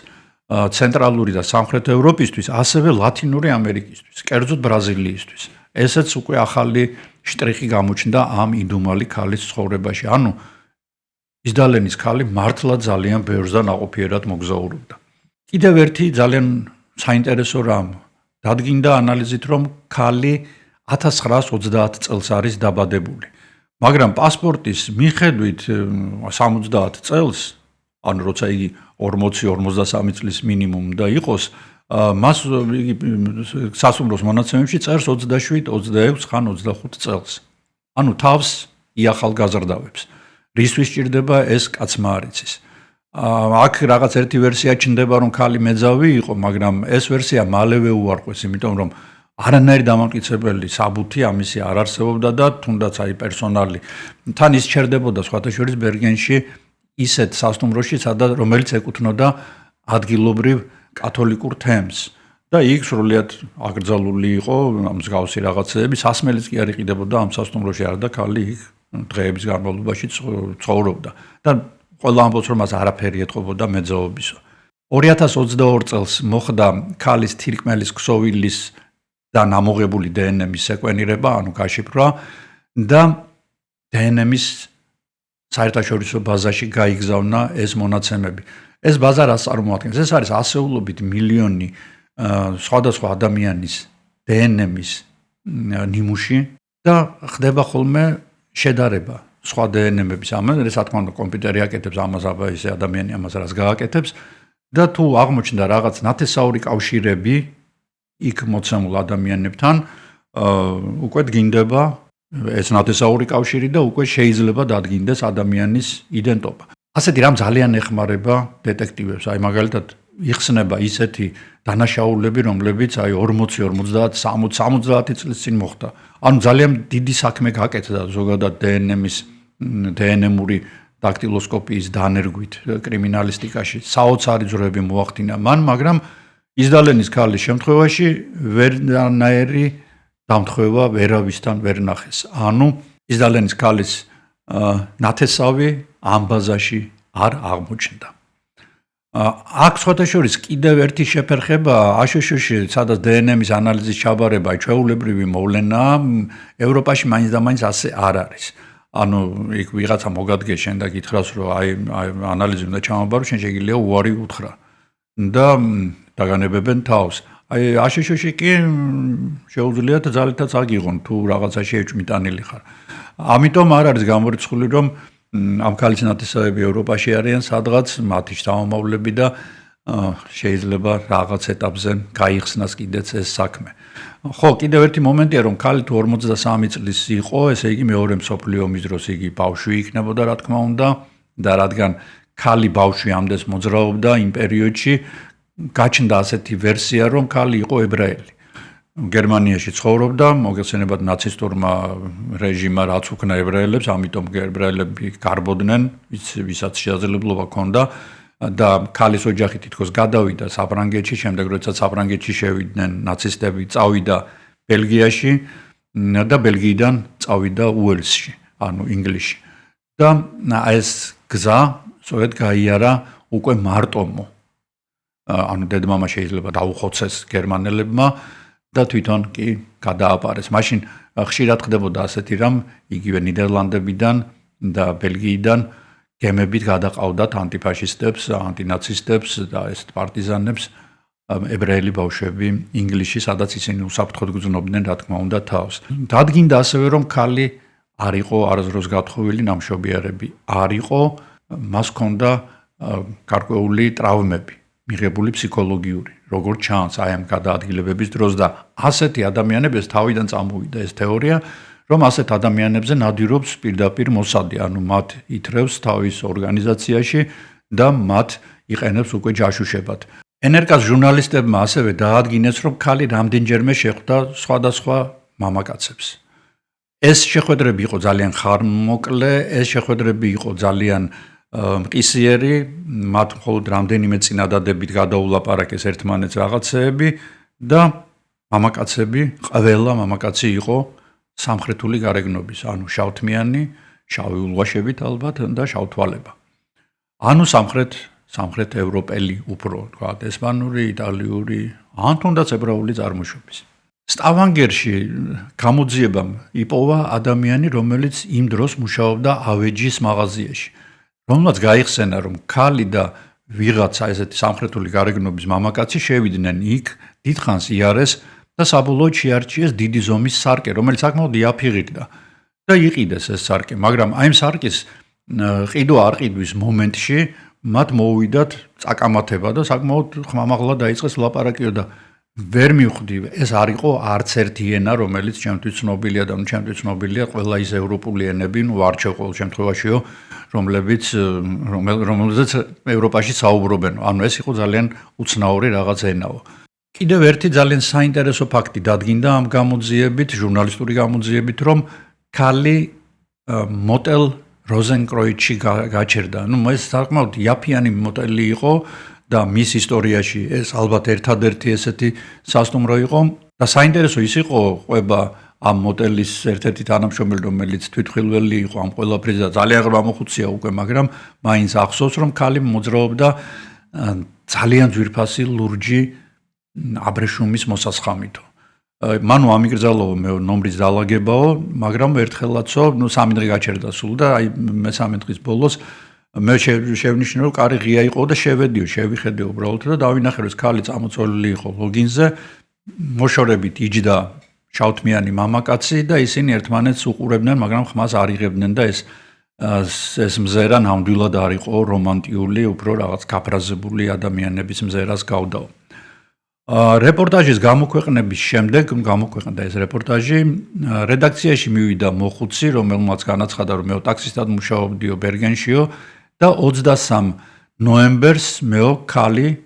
ცენტრალური და სამხრეთ ევროპისთვის, ასევე ლათინური ამერიკისთვის, კერძოდ ბრაზილიისთვის. ესეც უკვე ახალი შტრიხი გამოჩნდა ამ იდუმალი ქალის ცხოვრებაში. ანუ ისდალენის ქალი მართლა ძალიან ბევრს და ნაყოფიერად მოგზაურობდა. კიდევ ერთი ძალიან საინტერესო რამ დადგინდა ანალიზით, რომ ქალი 1930 წელს არის დაბადებული. მაგრამ პასპორტის მიხედვით 70 წელს, ანუ როცა იგი 40-53 წლის მინიმუმ და იყოს, მას იგი სასუმროს მონაცემებში წერს 27-26 ხან 25 წელს. ანუ თავს იახალგაზრდავებს. რისთვის ჭირდება ეს კაცმა არ იცის. აქ რაღაც ერთი ვერსია ჩნდება, რომ ქალი მეძავი იყო, მაგრამ ეს ვერსია მალევე უარყვეს, იმიტომ რომ არანაირი დამამტკიცებელი საბუთი ამისი არ არსებობდა და თუნდაც აი პერსონალი თან ის ჩერდებოდა სხვათა შორის ბერგენში ისეთ სასტუმროში, სადაც რომელიც ეკუთვნოდა ადგილობრივ კათოლიკურ თემს და იქ სრულიად აკრძალული იყო მსგავსი რაღაცეები, სასმელიც კი არ იყიდებოდა ამ სასტუმროში, არა და ქალი იქ დღეების განმავლობაში ცხოვრობდა და ყველა ამბობს, რომ მას არაფერი ეთყობოდა მეძაობისო. 2022 წელს მოხდა ქალის თირკმელის ქსოვილის და ამოღებული დნმ-ის სეკვენირება, ანუ გაშიფრვა და დნმ-ის საერთაშორისო ბაზაში გაიგზავნა ეს მონაცემები. ეს ბაზა რას წარმოადგენს? ეს არის ასეულობით მილიონი სხვადასხვა ადამიანის დნმ-ის ნიმუში და ხდება ხოლმე შედარება სხვა დნმ-ების ამან, რა თქმა უნდა, კომპიუტერი აკეთებს ამას, აბა ეს ადამიანი ამას რას გააკეთებს და თუ აღმოჩნდა რაღაც ნათესაური კავშირები იქ მოცემულ ადამიანებთან, უკვე დგინდება ეს ნათესაური კავშირი და უკვე შეიძლება დადგინდეს ადამიანის იდენტობა. ასეთი რამ ძალიან ეხმარება დეტექტივებს, აი მაგალითად იხსნება ისეთი დანაშაულები, რომლებიც აი 40, 50, 60, 70 წლის წინ მოხდა. ანუ ძალიან დიდი საქმე გაკეთდა ზოგადად დნმ-ური დაქტილოსკოპიის დანერგვით კრიმინალისტიკაში. საოცარი ძროები მოახდინა მან, მაგრამ იზდალენის ქალის შემთხვევაში ვერანაირი დამთხვევა ვერავისთან ვერ ნახეს. ანუ იზდალენის ქალის ნათესავი ამ ბაზაში არ აღმოჩნდა. აქ სხვათა შორის კიდევ ერთი შეფერხება აშშ-ში, სადაც დნმ-ის ანალიზის ჩაბარება ჩვეულებრივი მოვლენაა, ევროპაში მაინც და მაინც ასე არ არის. ანუ იქ ვიღაცა მოგადგეს შენ და გითხრას, რომ აი ანალიზი უნდა ჩამაბარო, შენ შეგიძლია უარი უთხრა. და დაგანებებენ თავს. აი აშშ-ში კი შეუძლიათ ძალითაც აგიღონ თუ რაღაცაში ეჭვმიტანილი ხარ. ამიტომ არ არის გამორიცხული, რომ ამ ქალის ნათესავები ევროპაში არიან სადღაც მათი შთამომავლები და შეიძლება რაღაც ეტაპზე გაიხსნას კიდეც ეს საქმე. ხო, კიდევ ერთი მომენტია, რომ ქალი თუ 53 წლის იყო, ესე იგი მეორე მსოფლიო ომის დროს იგი ბავშვი იქნებოდა, რა თქმა უნდა, და რადგან ქალი ბავშვი ამდენს მოძრაობდა იმ პერიოდში, გაჩნდა ასეთი ვერსია, რომ ქალი იყო ებრაელი. გერმანიაში ცხოვრობდა, მოგეხსენებათ ნაცისტურმა რეჟიმმა რაც უქნა ებრაელებს, ამიტომ ებრაელები გარბოდნენ, ვისაც შესაძლებლობა ჰქონდა და ქალის ოჯახი თითქოს გადავიდა საფრანგეთში, შემდეგ როდესაც საფრანგეთში შევიდნენ ნაცისტები, წავიდა ბელგიაში და ბელგიიდან წავიდა უელსში, ანუ ინგლისში. და ეს გზა სწორედ გაიარა უკვე მარტომო. ანუ დედმამა შეიძლება დაუხოცეს გერმანელებმა და თვითონ კი გადააპარეს. მაშინ ხშირად ხდებოდა ასეთი რამ, იგივე ნიდერლანდებიდან და ბელგიიდან გემებით გადაყავდათ ანტიფაშისტებს, ანტინაცისტებს და ეს პარტიზანებს ებრაელი ბავშვები ინგლისში, სადაც ისინი უსაფრთხოდ გრძნობდნენ, რა თქმა უნდა, თავს. დადგინდა ასევე, რომ ქალი არ იყო არასდროს გათხოვილი, ნამშობიარები არ იყო, მას ჰქონდა გარკვეული ტრავმები, მიღებული ფსიქოლოგიური, როგორც ჩანს აი ამ გადაადგილებების დროს და ასეთი ადამიანებს თავიდან წამოვიდა ეს თეორია, რომ ასეთ ადამიანებზე ნადირობს პირდაპირ მოსადი, ანუ მათ ითრევს თავის ორგანიზაციაში და მათ იყენებს უკვე ჯაშუშებად. NRK-ს ჟურნალისტებმა ასევე დაადგინეს, რომ ქალი რამდენჯერმე შეხვდა სხვადასხვა მამაკაცებს. ეს შეხვედრები იყო ძალიან ხანმოკლე, ეს შეხვედრები იყო ძალიან მყისიერი, მათ მხოლოდ რამდენიმე წინადადებით გადაულაპარაკეს ერთმანეთს რაღაცეები და მამაკაცები, ყველა მამაკაცი იყო სამხრეთული გარეგნობის, ანუ შავთმიანი, შავი ულვაშებით ალბათ და შავთვალება. ანუ სამხრეთ ევროპელი უფრო, თქვათ, ესპანური, იტალიური, ან თუნდაც ებრაული წარმოშობის. სტავანგერში გამოძიებამ იპოვა ადამიანი, რომელიც იმ დროს მუშაობდა ავეჯის მაღაზიაში. რომელსაც გაიხსენა, რომ ქალი და ვიღაცა ესეთი სამხრეთული გარეგნობის მამაკაცი შევიდნენ იქ, დიდხანს იარეს და საბოლოოდ შეარჩიეს დიდი ზომის სარკე, რომელიც საკმაოდ იაფიღირდა და იყიდეს ეს სარკე, მაგრამ აი ამ სარკის ყიდვა არ ყიდვის მომენტში მათ მოუვიდათ წაკამათება და საკმაოდ ხმამაღლა დაიწყეს ლაპარაკიო და ვერ მივხვდი ეს არ იყო არც ერთი ენა, რომელიც ჩემთვის ცნობილია და ჩემთვის ცნობილია ყველა ის ევროპული ენები, არჩევ ყოველ შემთხვევაშიო, რომელზეც ევროპაში საუბრობენ. ანუ ეს იყო ძალიან უცნაური რაღაც ენაო. კიდევ ერთი ძალიან საინტერესო ფაქტი დადგინდა ამ გამოძიებით, ჟურნალისტური გამოძიებით, რომ ქალი მოტელ როზენკროიჩი გაჩერდა. ნუ ეს საკმაოდ იაფიანი მოტელი იყო და მის ისტორიაში ეს ალბათ ერთადერთი ესეთი სასტუმრო იყო და საინტერესო ის იყო ყვება ამ მოტელის ერთ-ერთი თანამშრომელი, რომელიც თვითმხილველი იყო ამ ყველაფრზე და ძალიან ღრმამოხუცია უკვე, მაგრამ მაინც ახსოვს, რომ ქალი მოძრაობდა ძალიან ძვირფასი ლურჯი აბრეშუმის მოსასხამითო. მანუ ამიგრძალო მე ნომრის დალაგებაო, მაგრამ ერთხელაცო, ნუ 3 დღე გაჩერდა სულ და აი მესამე დღის ბოლოს მე შევნიშნე რომ კარი ღია იყო და შევიხედე უბრალოდ და დავინახე რომ ქალი წამოწოლილი იყო ლოგინზე, მოშორებით იჯდა შავთმიანი მამაკაცი და ისინი ერთმანეთს უყურებდნენ, მაგრამ ხმას არ იღებდნენ და ეს მზერა ნამდვილად არ იყო რომანტიული, უფრო რაღაც გაფრაზებული ადამიანების მზერას გავდაო. რეპორტაჟის გამოქვეყნების შემდეგ გამოქვეყნდა ეს რეპორტაჟი, რედაქციაში მივიდა მოხუცი, რომელმაც განაცხადა რომ მე ტაქსისტად მუშაობდიო ბერგენშიო და 23 ნოემბერს მეო ქალი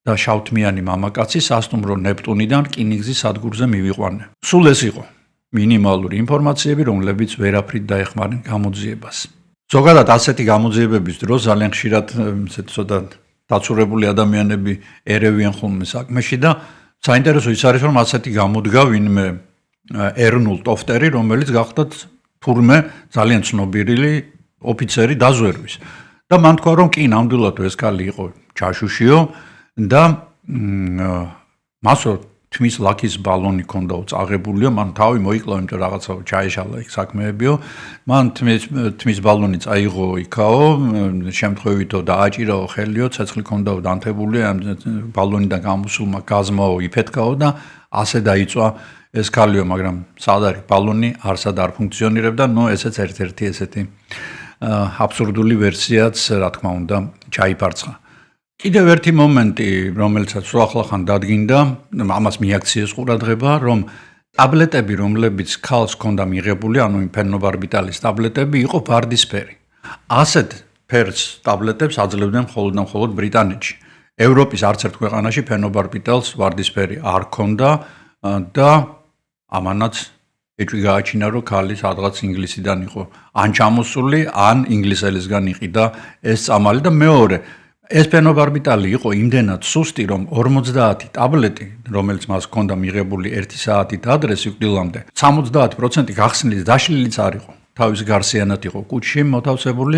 და შავთმიანი მამაკაცი სასტუმრო ნეპტუნიდან რკინიგზის სადგურზე მივიყვანე. სულ ეს იყო მინიმალური ინფორმაციები, რომლებიც ვერაფრით დაეხმარნენ გამოძიებას. ზოგადად ასეთი გამოძიებების დროს ძალიან ხშირად ცოტა დაცურებული ადამიანები ერევიან ხოლმე საქმეში და საინტერესო ის არის რომ ასეთი გამოდგა ვინმე ერნულ ტოფტერი, რომელიც გახდათ თურმე ძალიან ცნობილი ოფიცერი დაზვერვის. და მან თქვა რომ კი ნამდვილად ეს ქალი იყო ჩაშუშიო და მასო თმის ლაქის ბალონი ქონდა წაღებულიო, მან თავი მოიკლა, იმიტომ რაღაცა ჩაეშალა იქ საქმეებიო. მან თმის ბალონი წაიღო იქაო, შემთხვევითო დააჭირაო ხელიო, ცეცხლი ქონდაო დანთებული, ამ ბალონიდან გამოსულმა გაზმაო იფეთქაო და ასე დაიწვა ეს ქალიო, მაგრამ სად არის ბალონი, არსად არ ფუნქციონირებდა, ნუ ესეც ერთ-ერთი ესეთი აბსურდული ვერსიაც, რა თქმა უნდა, ჩაიფარცხა. კიდევ ერთი მომენტი, რომელიცაც უახლახან დადგინდა, ამას მიაქციეს ყურადღება, რომ ტაბლეტები, რომლებიც ქალს ჰქონდა მიღებული, ანუ ფენობარბიტალის ტაბლეტები, იყო ვარდისფერი. ასეთ ფერს ტაბლეტებს აძლევდნენ მხოლოდ ბრიტანეთში. ევროპის არც ერთ ქვეყანაში ფენობარბიტალს ვარდისფერი არ ჰქონდა და ამანაც ეჭვი გააჩინა, რომ ქალი სადღაც ინგლისიდან იყო ან ჩამოსული, ან ინგლისელისგან იყიდა ეს წამალი და მეორე ეს ფენობარბიტალი იყო იმდენად სუსტი, რომ 50 ტაბლეტი, რომელიც მას ჰქონდა მიღებული 1 საათით ადრე სიკვდილამდე, 70% გახსნილი დაშლილიც არ იყო. თავის გარსიანად იყო კუჩში მოთავსებული,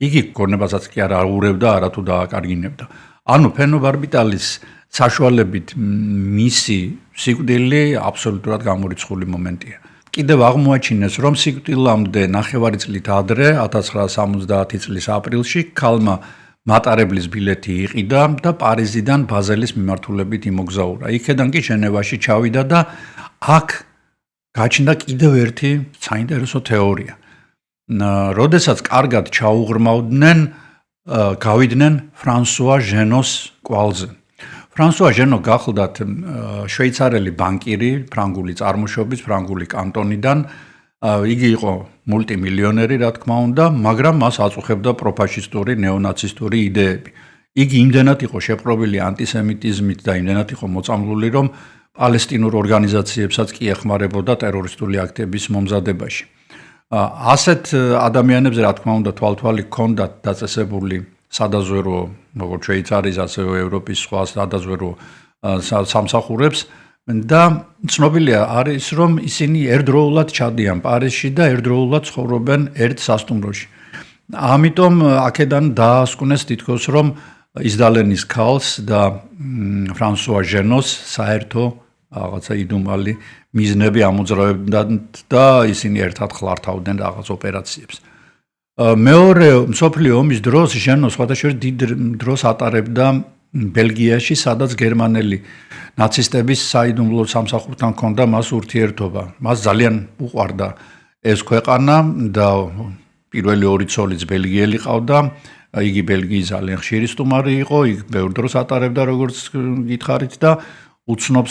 იგი გონებასაც კი არ აურევდა, არათუ დააკარგინებდა. ანუ ფენობარბიტალის საშუალებით მისი სიკვდილი აბსოლუტურად გამორიცხული მომენტია. კიდევ აღმოაჩინეს, რომ სიკვდილამდე 9 წლით ადრე, 1970 წლის ապრილში, ქალმა მატარებლის ბილეთი იყიდა და პარიზიდან ბაზელის მიმართულებით იმოგზაურა. იქედან კი ჟენევაში ჩავიდა და აქ გაჩნდა კიდევ ერთი საინტერესო თეორია. როდესაც კარგად ჩაუღრმავდნენ, გავიდნენ ფრანსუა ჟენოს კვალზე. ფრანსუა ჟენო გახლდათ შვეიცარელი ბანკირი, ფრანგული წარმოშობის, ფრანგული კანტონიდან. იგი იყო მულტიმილიონერი, რა თქმა უნდა, მაგრამ მას აწუხებდა პროფაშისტური, ნეონაცისტური იდეები. იგი იმდენად იყო შეპყრობილი ანტისემიტიზმით და იმდენად იყო მოწამლული, რომ პალესტინურ ორგანიზაციებსაც კი ეხმარებოდა ტერორისტული აქტების მომზადებაში. ასეთ ადამიანებს, რა თქმა უნდა, თვალთვალი ჰქონდათ დაწესებული სადაზვერვო, როგორც შვეიცარიის, ასევე ევროპის სხვა სადაზვერვო სამსახურებს. და ცნობილია არის, რომ ისინი ერთდროულად ჩადიან პარიზში და ერთდროულად ცხოვრობენ ერთ სასტუმროში. ამიტომ აქედან დაასკვნეს თითქოს, რომ ისდალენის ქალს და ფრანსუა ჟენოს საერთო რაღაცა იდუმალი მიზნები ამოძრავებდათ და ისინი ერთად ხლართავდნენ რაღაც ოპერაციებს. მეორე მსოფლიო ომის დროს ჟანო სხვადასხვა დიდ დროს ატარებდა ბელგიაში, სადაც გერმანელი ნაცისტების საიდუმლო სამსახურთან ჰქონდა მას ურთიერთობა. მას ძალიან უყვარდა ეს ქვეყანა და პირველი ორი ცოლიც ბელგიელი ყავდა. იგი ბელგიის ძალიან ხშირი სტუმარი იყო, იგი ბევრ დროს ატარებდა როგორც გითხარით და უცნობ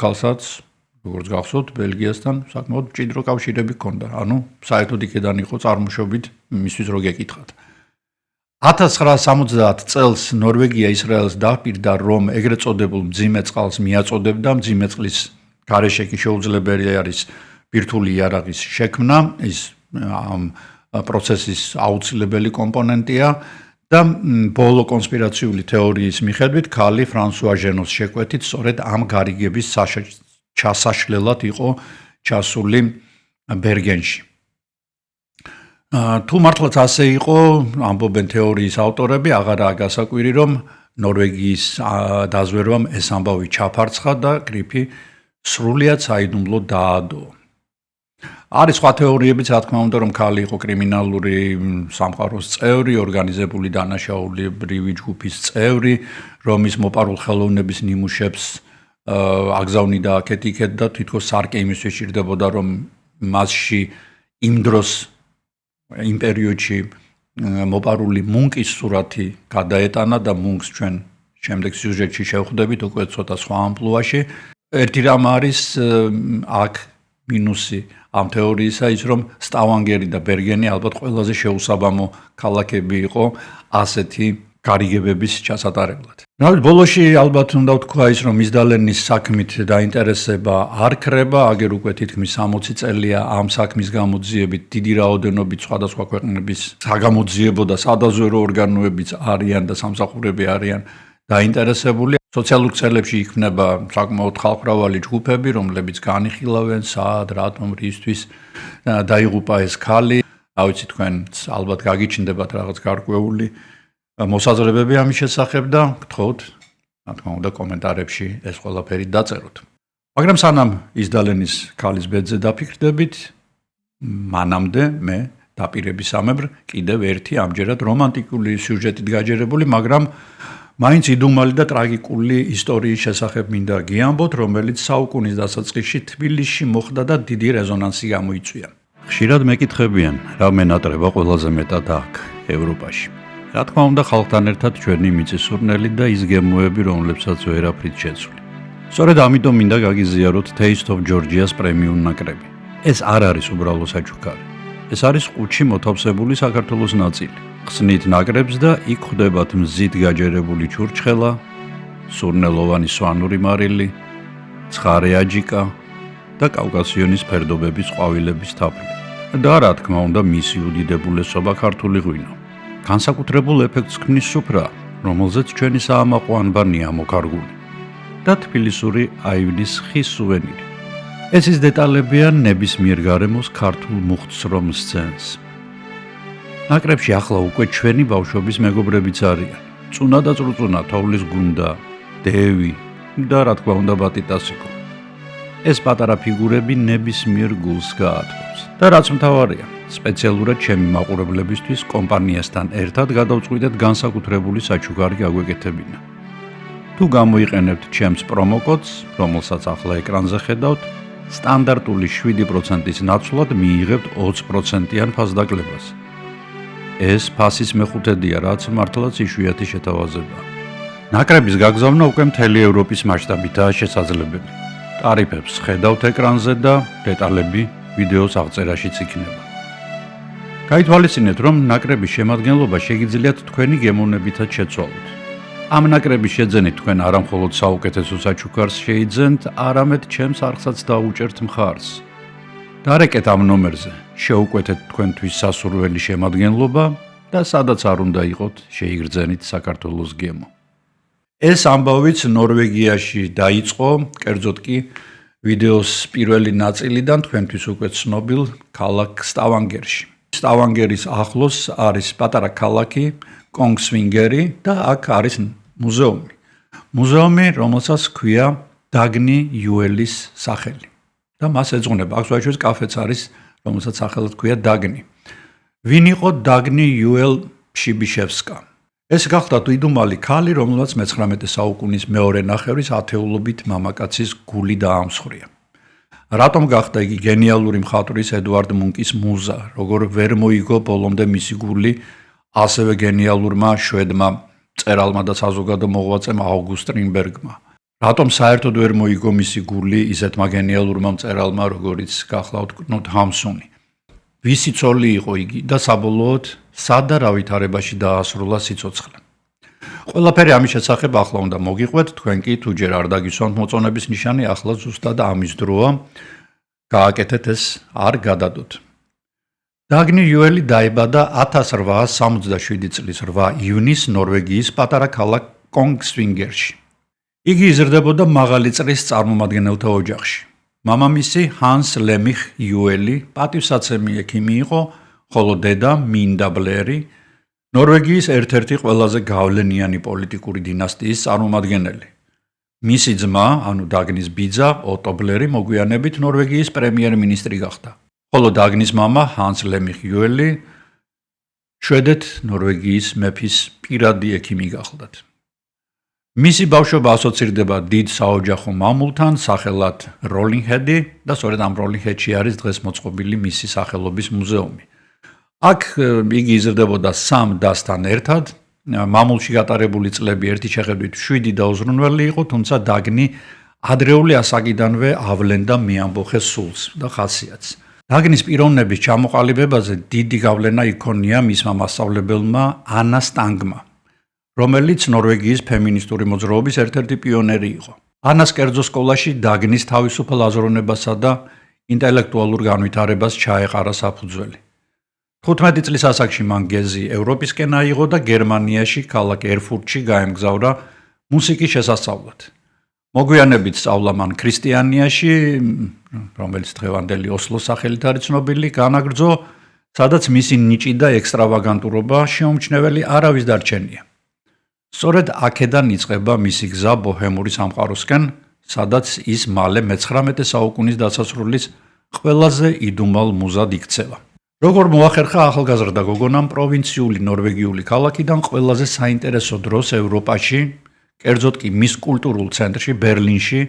ქალსაც როგორც გახსოვთ, ბელგიასთან საკმაოდ მჭიდრო კავშირები ჰქონდა. ანუ საერთოდ იქედან იყო წარმოშობით მისთვის რო გეკითხათ. 1970 წელს ნორვეგია ისრაელს დაპირდა, რომ ეგრეთ წოდებულ მძიმე წყალს მიაწოდებდა. მძიმე წყლის გარეშე კი შეუძლებელი არის ბირთვული იარაღის შექმნა. ის ამ პროცესის აუცილებელი კომპონენტია და ბოლო კონსპირაციული თეორიის მიხედვით ქალი ფრანსუა ჟენოს შეკვეთით სწორედ ამ გარიგების ჩასაშლელად იყო ჩასული ბერგენში. თუ მართლაც ასე იყო, ამბობენ თეორიის ავტორები, აღარაა გასაკვირი, რომ ნორვეგიის დაზვერვამ ეს ამბავი ჩაფარცხა და გრიფი სრულიად საიდუმლო დაადო. არის სხვა თეორიებიც, რა თქმა უნდა, რომ ქალი იყო კრიმინალური სამყაროს წევრი, ორგანიზებული დანაშაულებრივი ჯგუფის წევრი, რომ ის მოპარულ ხელოვნების ნიმუშებს აგზავნიდა აქეთ-იქეთ და თითქოს სარკე იმისთვის ჭირდებოდა, რომ მასში იმ დროს იმ პერიოდში მოპარული მუნკის სურათი გადაეტანა და მუნკს ჩვენ შემდეგ სიუჟეტში შევხვდებით უკვე ცოტა სხვა ამპლუაში. ერთი რამ არის აქ მინუსი ამ თეორიისა ის, რომ სტავანგერი და ბერგენი ალბათ ყველაზე შეუსაბამო ქალაქები იყო ასეთი გარიგებების ჩასატარებლად. რავით, ბოლოში ალბათ უნდა ვთქვა ის, რომ მისდალენის საქმით დაინტერესება არ ქრება, აგერ უკვე თითქმის 60 წელია ამ საქმის გამოძიებით დიდი რაოდენობით სხვადასხვა ქვეყნების საგამოძიებო და სადაზვერვო ორგანოებიც არიან და სამსახურები არიან დაინტერესებული. სოციალურ ქსელებში იქმნება საკმაოდ ხალხმრავალი ჯგუფები, რომლებიც განიხილავენ სად, რატომ, რისთვის დაიღუპა ეს ქალი. ავიცი თქვენც ალბათ გაგიჩნდებათ რაღაც გარკვეული მოსაზრებები ამის შესახებ და გთხოვთ, რა თქმა უნდა, კომენტარებში ეს ყველაფერი დაწეროთ. მაგრამ სანამ ისდალენის ქალის ბედზე დაფიქრდებით, მანამდე მე დაპირებისამებრ კიდევ ერთი ამჯერად რომანტიკული სიუჟეტით გაჯერებული, მაგრამ მაინც იდუმალი და ტრაგიკული ისტორიის შესახებ მინდა გიამბოთ, რომელიც საუკუნის დასაწყისში თბილისში მოხდა და დიდი რეზონანსი გამოიწვია. ხშირად მეკითხებიან, რა მენატრება ყველაზე მეტად აქ, ევროპაში. რა თქმა უნდა, ხალხთან ერთად ჩვენი მიწისურნელი და ის გემოები, რომლებსაც ვერაფრით შეცვლი. სწორედ ამიტომ მინდა გაგიზიაროთ Taste of Georgia-ს პრემიუმ ნაკრები. ეს არ არის უბრალო საჩუქარი. ეს არის ყუთში მოთავსებული საქართველოს ნაწილი. ხსნით ნაკრებს და იქ ხვდებათ მზით გაჯერებული ჩურჩხელა, სურნელოვანი სვანური მარილი, ცხარე აჯიკა და კავკასიონის ფერდობების ყვავილების თაფლი. და რა თქმა უნდა, მისი უდიდებულესობა ქართული ღვინო. განსაკუთრებულ ეფექტს ქმნის სუფრა, რომელზეც ჩვენი საამაყო ანბანია მოკარგული და თბილისური აივნის ხის სუვენირი. ეს ის დეტალებია ნებისმიერ გარემოს ქართულ მუხტსრომ სცენს. ნაკრებში ახლა უკვე ჩვენი ბავშვობის მეგობრებიც არიან. წუნა და წრუწუნა, თოვლის გუნდა, დევი და რა თქმა უნდა ბატიტასიკო. ეს პატარა ფიგურები ნებისმიერ გულს გაათბობს. და რაც მთავარია, სპეციალურად ჩემი მაყურებლებისთვის კომპანიასთან ერთად გადავწყვიტეთ განსაკუთრებული საჩუქარი გაგვეკეთებინა. თუ გამოიყენებთ ჩემს პრომოკოდს, რომელსაც ახლა ეკრანზე ხედავთ, სტანდარტული 7%-ის ნაცვლად მიიღებთ 20%-იან ფასდაკლებას. ეს ფასის მეხუთედია, რაც მართლაც იშვიათი შეთავაზებაა. ნაკრების გაგზავნა უკვე მთელი ევროპის მასშტაბითაა შესაძლებელი. ტარიფებს ხედავთ ეკრანზე და დეტალები ვიდეოს აღწერაშიც იქნება. გაითვალისწინეთ, რომ ნაკრების შემადგენლობა შეგიძლიათ თქვენი გემოვნებითაც შეცვალოთ. ამ ნაკრების შეძენით თქვენ არამხოლოდ საუკეთესო საჩუქარს შეიძენთ, არამედ ჩემს არხსაც დაუჭერთ მხარს. დარეკეთ ამ ნომერზე, შეუკვეთეთ თქვენთვის სასურველი შემადგენლობა და სადაც არ უნდა იყოთ, შეიგრძენით საქართველოს გემო. ეს ამბავიც ნორვეგიაში დაიწყო, კერძოდ კი ვიდეოს პირველი ნაწილიდან თქვენთვის უკვე ცნობილ ქალაქ სტავანგერში. სტავანგერის ახლოს არის პატარა ქალაქი კონგსვინგერი და აქ არის მუზეუმი. მუზეუმი, რომელსაც ჰქვია დაგნი იუელის სახელი. და მას ეძღვნება, აქ ვაჩვენებს კაფეც არის, რომელსაც სახელად ჰქვია დაგნი. ვინ იყო დაგნი იუელ ფშიბიშევსკა? ეს გახდა დიდუმალი ქალი, რომელმაც მე-19 საუკუნის მეორე ნახევრის ათეულობით მამაკაცის გული დაამსხვრია. რატომ გახდა იგი გენიალური მხატვრის ედვარდ მუნკის მუზა, როგორ ვერ მოიგო ბოლომდე მისი გული ასევე გენიალურმა შვედმა მწერალმა და საზოგადო მოღვაწემ ავგუსტ სტრინბერგმა? რატომ საერთოდ ვერ მოიგო მისი გული ისეთმა გენიალურმა მწერალმა, როგორიც გახლავთ კნუდ ჰამსუნი? ვისი ცოლი იყო იგი და საბოლოოდ სად და რა ვითარებაში დაასრულა სიცოცხლე? ყველაფერი ამის შესახებ ახლა უნდა მოგიყვეთ, თქვენ კი თუ ჯერ არ დაგისვამთ მოწონების ნიშანი, ახლა ზუსტად ამის დროა. გააკეთეთ ეს, არ გადადოთ. დაგნი იუელი დაიბადა 1867 წლის 8 ივნისს ნორვეგიის პატარა ქალაქ კონგსვინგერში. იგი იზრდებოდა მაღალი წრის წარმომადგენელთა ოჯახში. მამამისი ჰანს ლემიხ იუელი პატივსაცემი ექიმი იყო, ხოლო დედა მინდა ბლერი ნორვეგიის ერთ-ერთი ყველაზე გავლენიანი პოლიტიკური დინასტიის წარმომადგენელი. მისი ძმა, ანუ დაგნის ბიძა, ოტო ბლერი მოგვიანებით ნორვეგიის პრემიერ-მინისტრი გახდა. ხოლო დაგნის მამა, ჰანს ლემიხ იუელი, შვედეთ ნორვეგიის მეფის პირადი ექიმი გახლდათ. მისი ბავშვობა ასოცირდება დიდ საოჯახო მამულთან, სახელად როლინგჰედი და სწორედ ამ როლინგჰედში არის დღეს მოწყობილი მისი სახელობის მუზეუმი. აქ იგი იზრდებოდა 3 დასთან ერთად. მამულში გატარებული წლები ერთი შეხედვით 7 და უზრუნველი იყო, თუმცა დაგნი ადრეული ასაკიდანვე ავლენდა მეამბოხეს სულს და ხასიათს. დაგნის პიროვნების ჩამოყალიბებაზე დიდი გავლენა იქონია მისმა მასწავლებელმა ანა სტანგმა, რომელიც ნორვეგიის ფემინისტური მოძრაობის ერთ-ერთი პიონერი იყო. ანას კერძო სკოლაში დაგნის თავისუფალ აზროვნებასა და ინტელექტუალურ განვითარებას ჩაეყარა საფუძველი. 15 წლის ასაკში მან გეზი ევროპისკენ აიღო და გერმანიაში ქალაქ ერფურტში გაემგზავრა მუსიკის შესასწავლად. მოგვიანებით სწავლა მან ქრისტიანიაში, რომელიც დღევანდელი ოსლოს სახელით არის ცნობილი, განაგრძო, სადაც მისი ნიჭი და ექსტრავაგანტურობა შეუმჩნეველი არავის დარჩენია. სწორედ აქედან იწყება მისი გზა ბოჰემური სამყაროსკენ, სადაც ის მალე მე-19 საუკუნის დასასრულის ყველაზე იდუმალ მუზად იქცევა. როგორ მოახერხა ახალგაზრდა გოგონამ პროვინციული ნორვეგიული ქალაქიდან ყველაზე საინტერესო დროს ევროპაში, კერძოდ კი მის კულტურულ ცენტრში ბერლინში,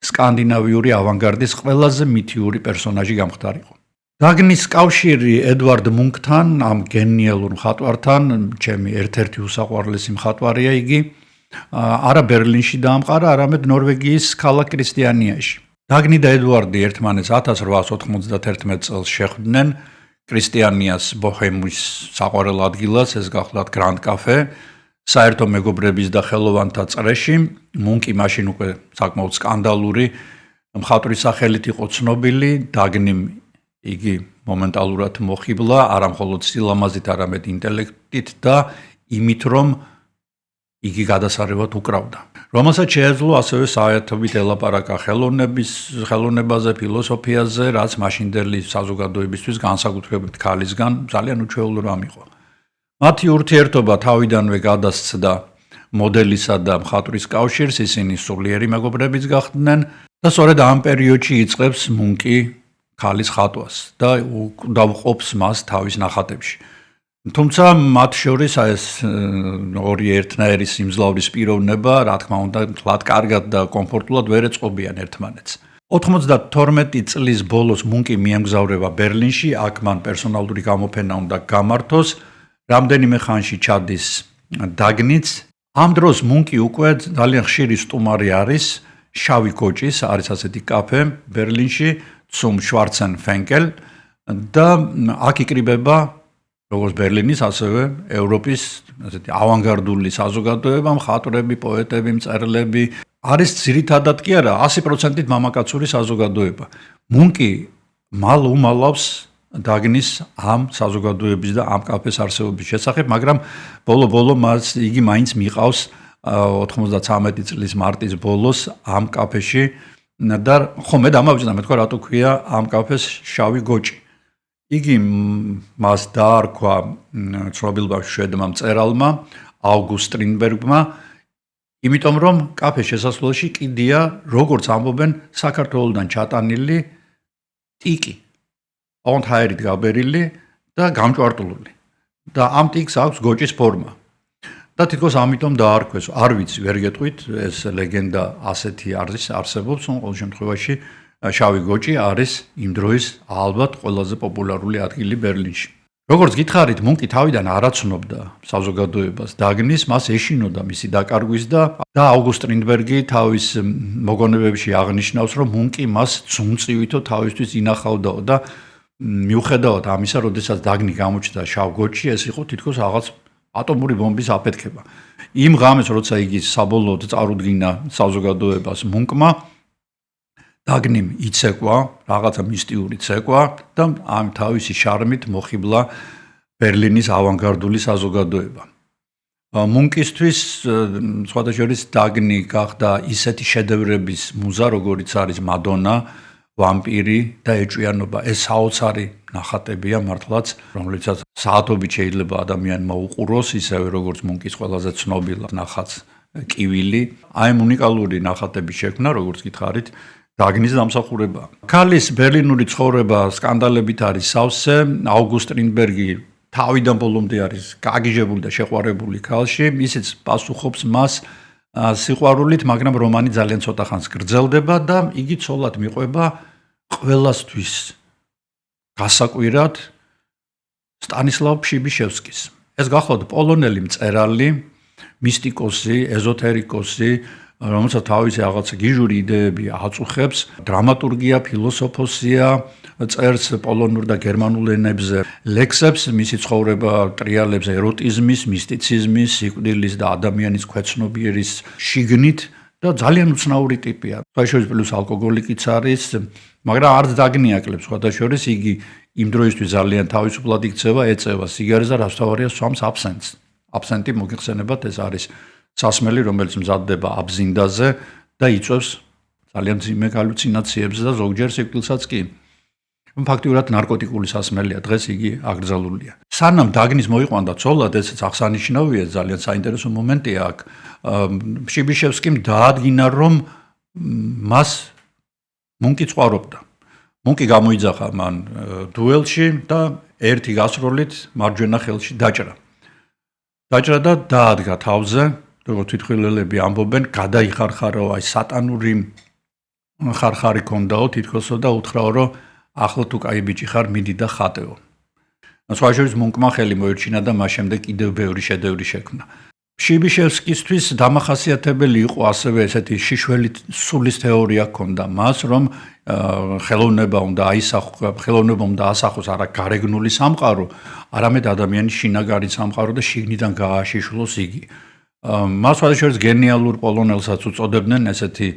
სკანდინავიური ავანგარდის ყველაზე მითიური პერსონაჟი გამختارიყო. დაგნის კავშირი ედვარდ მუნკთან, ამ გენიალურ მხატვართან, ჩემი ერთ-ერთი უსაყვარლესი მხატვარია იგი, არა ბერლინში დაამყარა, არამედ ნორვეგიის ქალაქ კრისტიანიაში. დაგნი და ედვარდი ერთმანეთს 1891 წელს შეხვდნენ კრისტიანიას ბოჰემის საყვარელ ადგილას, ეს გახლავთ გრანდ კაფე, საერთო მეგობრების და ხელოვანთა წრეში. მუნკი მაშინ უკვე საკმაოდ სკანდალური მხატვრის სახელით იყო ცნობილი, დაგნიმ იგი მომენტალურად მოხიბლა, არა მხოლოდ სილამაზით, არამედ ინტელექტით და იმით, რომ იგი გადასარევად უკრავდა. რომელსაც შეეძლო ასევე საერთობით ელაპარაკა ხელოვნებაზე, ფილოსოფიაზე, რაც მაშინდელი საზოგადოებისთვის, განსაკუთრებით ქალისგან, ძალიან უჩვეულო რამ იყო. მათი ურთიერთობა თავიდანვე გადასცდა მოდელისა და მხატვრის კავშირს, ისინი სულიერი მეგობრებიც გახდნენ და სწორედ ამ პერიოდში იწყებს მუნკი ქალის ხატვას და დაუყოფს მას თავის ნახატებში. თუმცა მათ შორის ეს ორი ერთნაირი სიმძლავრის პიროვნება, რა თქმა უნდა, თლად კარგად და კომფორტულად ვერ ეწყობიან ერთმანეთს. 92 წლის ბოლოს მუნკი მიემგზავრება ბერლინში, აქ მან პერსონალური გამოფენა უნდა გამართოს, რამდენიმე ხანში ჩადის დაგნიც. ამ დროს მუნკი უკვე ძალიან ხშირი სტუმარი არის შავი კოჭის, არის ასეთი კაფე ბერლინში, zum Schwarzenfenkel და აქ იკრიბება როგორც ბერლინის, ასევე ევროპის ასეთი ავანგარდული საზოგადოება, მხატვრები, პოეტები, მწერლები, არის ძირითადად კი არა 100%-ით მამაკაცური საზოგადოება. მუნკი მალ უმალავს დაგნის ამ საზოგადოების და ამ კაფეს არსებობის შესახებ, მაგრამ ბოლო-ბოლო იგი მაინც მიყავს 93 წლის მარტის ბოლოს ამ კაფეში და ხომ დამავიწყდა, მე თქვა რატო ქვია ამ კაფეს შავი გოჭი. იგი მას დაარქვა ცნობილმა შვედმა მწერალმა ავგუსტ სტრინბერგმა, იმიტომ რომ კაფეს შესასვლელში კიდია, როგორც ამბობენ, საქართველოსდან ჩატანილი ტიკი, ოღონდ ჰაერით გაბერილი და გამჭვარტული. და ამ ტიკს აქვს გოჭის ფორმა. და თითქოს ამიტომ დაარქვეს, არ ვიცი, ვერ გეტყვით, ეს ლეგენდა ასეთი არსებობს, ყოველ შემთხვევაში შავი გოჭი არის იმ დროის ალბათ ყველაზე პოპულარული ადგილი ბერლინში. როგორც გითხარით, მუნკი თავიდან არ აცნობდა საზოგადოებას დაგნის, მას ეშინოდა მისი დაკარგვის და ავგუსტ სტრინდბერგი თავის მოგონებებში აღნიშნავს, რომ მუნკი მას ძუნწივითო თავისთვის ინახავდაო და მიუხედავად ამისა, როდესაც დაგნი გამოჩნდა შავ გოჭში, ეს იყო თითქოს რაღაც ატომური ბომბის აფეთქება. იმ ღამეს, როცა იგი საბოლოოდ წარუდგინა საზოგადოებას მუნკმა, დაგნიმ იცეკვა, რაღაცა მისტიური ცეკვა და ამ თავისი შარმით მოხიბლა ბერლინის ავანგარდული საზოგადოება. მუნკისთვის სხვადასხვა დაგნი გახდა ისეთი შედევრების მუზა, როგორიც არის მადონა, ვამპირი და ეჭვიანობა. ეს საოცარი ნახატებია მართლაც, რომლითაც საათობით შეიძლება ადამიანმა უყუროს, ისევე როგორც მუნკის ყველაზე ცნობილი ნახატს კივილი. აი ამ უნიკალური ნახატების შექმნა, როგორც გითხარით, დაგნის დამსახურება. ქალის ბერლინური ცხოვრება სკანდალებით არის სავსე. ავგუსტ სტრინდბერგი თავიდან ბოლომდე არის გაგიჟებული და შეყვარებული ქალში. ისიც პასუხობს მას სიყვარულით, მაგრამ რომანი ძალიან ცოტა ხანს გრძელდება და იგი ცოლად მიყვება ყველასთვის გასაკვირად სტანისლავ ფშიბიშევსკის. ეს გახლავთ პოლონელი მწერალი, მისტიკოსი, ეზოთერიკოსი, რომელსაც თავისი რაღაცა გიჟური იდეები აწუხებს, დრამატურგია, ფილოსოფოსია, წერს პოლონურ და გერმანულ ენებზე ლექსებს, მისი ცხოვრება ტრიალებს ეროტიზმის, მისტიციზმის, სიკვდილის და ადამიანის ქვეცნობიერის შიგნით და ძალიან უცნაური ტიპია. სხვადასხვა პლუს ალკოგოლიკიც არის, მაგრამ არც დაგნი აკლებს სხვადასხვა იგი იმ დროისთვის ძალიან თავისუფლად იქცევა, ეწევა სიგარეტს და რასთავარია სვამს აბსენტს. აბსენტი მოგიხსენებათ, ეს არის სასმელი, რომელიც მზადდება აბზინდაზე და იწვევს ძალიან ძიმე галлюცინაციებს და ზოგჯერ სიკვდილსაც კი. ფაქტიურად ნარკოტიკული სასმელია, დღეს იგი აკრძალულია. სანამ დაგნის მოიყვანდა ცოლად, ესეც აღსანიშნავია, ძალიან საინტერესო მომენტია აქ. ფშიბიშევსკიმ დაადგინა, რომ მას მუნკი წყარობდა. მუნკი გამოიძახა მან დუელში და ერთი გასროლით მარჯვენა ხელში დაჭრა. დაჭრა და დაადგა თავზე, როგორც თვითმხილველები ამბობენ, გადაიხარხარო აი სატანური ხარხარი ქონდაო თითქოსო და უთხრაო, რომ ახლა თუ კაი ბიჭი ხარ, მიდი და ხატეო. სხვაშორის მუნკმა ხელი მოერჩინა და მას შემდეგ კიდევ ბევრი შედევრი შექმნა. ფშიბიშევსკისთვის დამახასიათებელი იყო ასევე ესეთი შიშველი სულის თეორია ჰქონდა მას, რომ ხელოვნება უნდა ასახოს არა გარეგნული სამყარო, არამედ ადამიანის შინაგანი სამყარო და შიგნიდან გააშიშვლოს იგი. მას სხვადასხვა გენიალურ პოლონელსაც უწოდებდნენ, ესეთი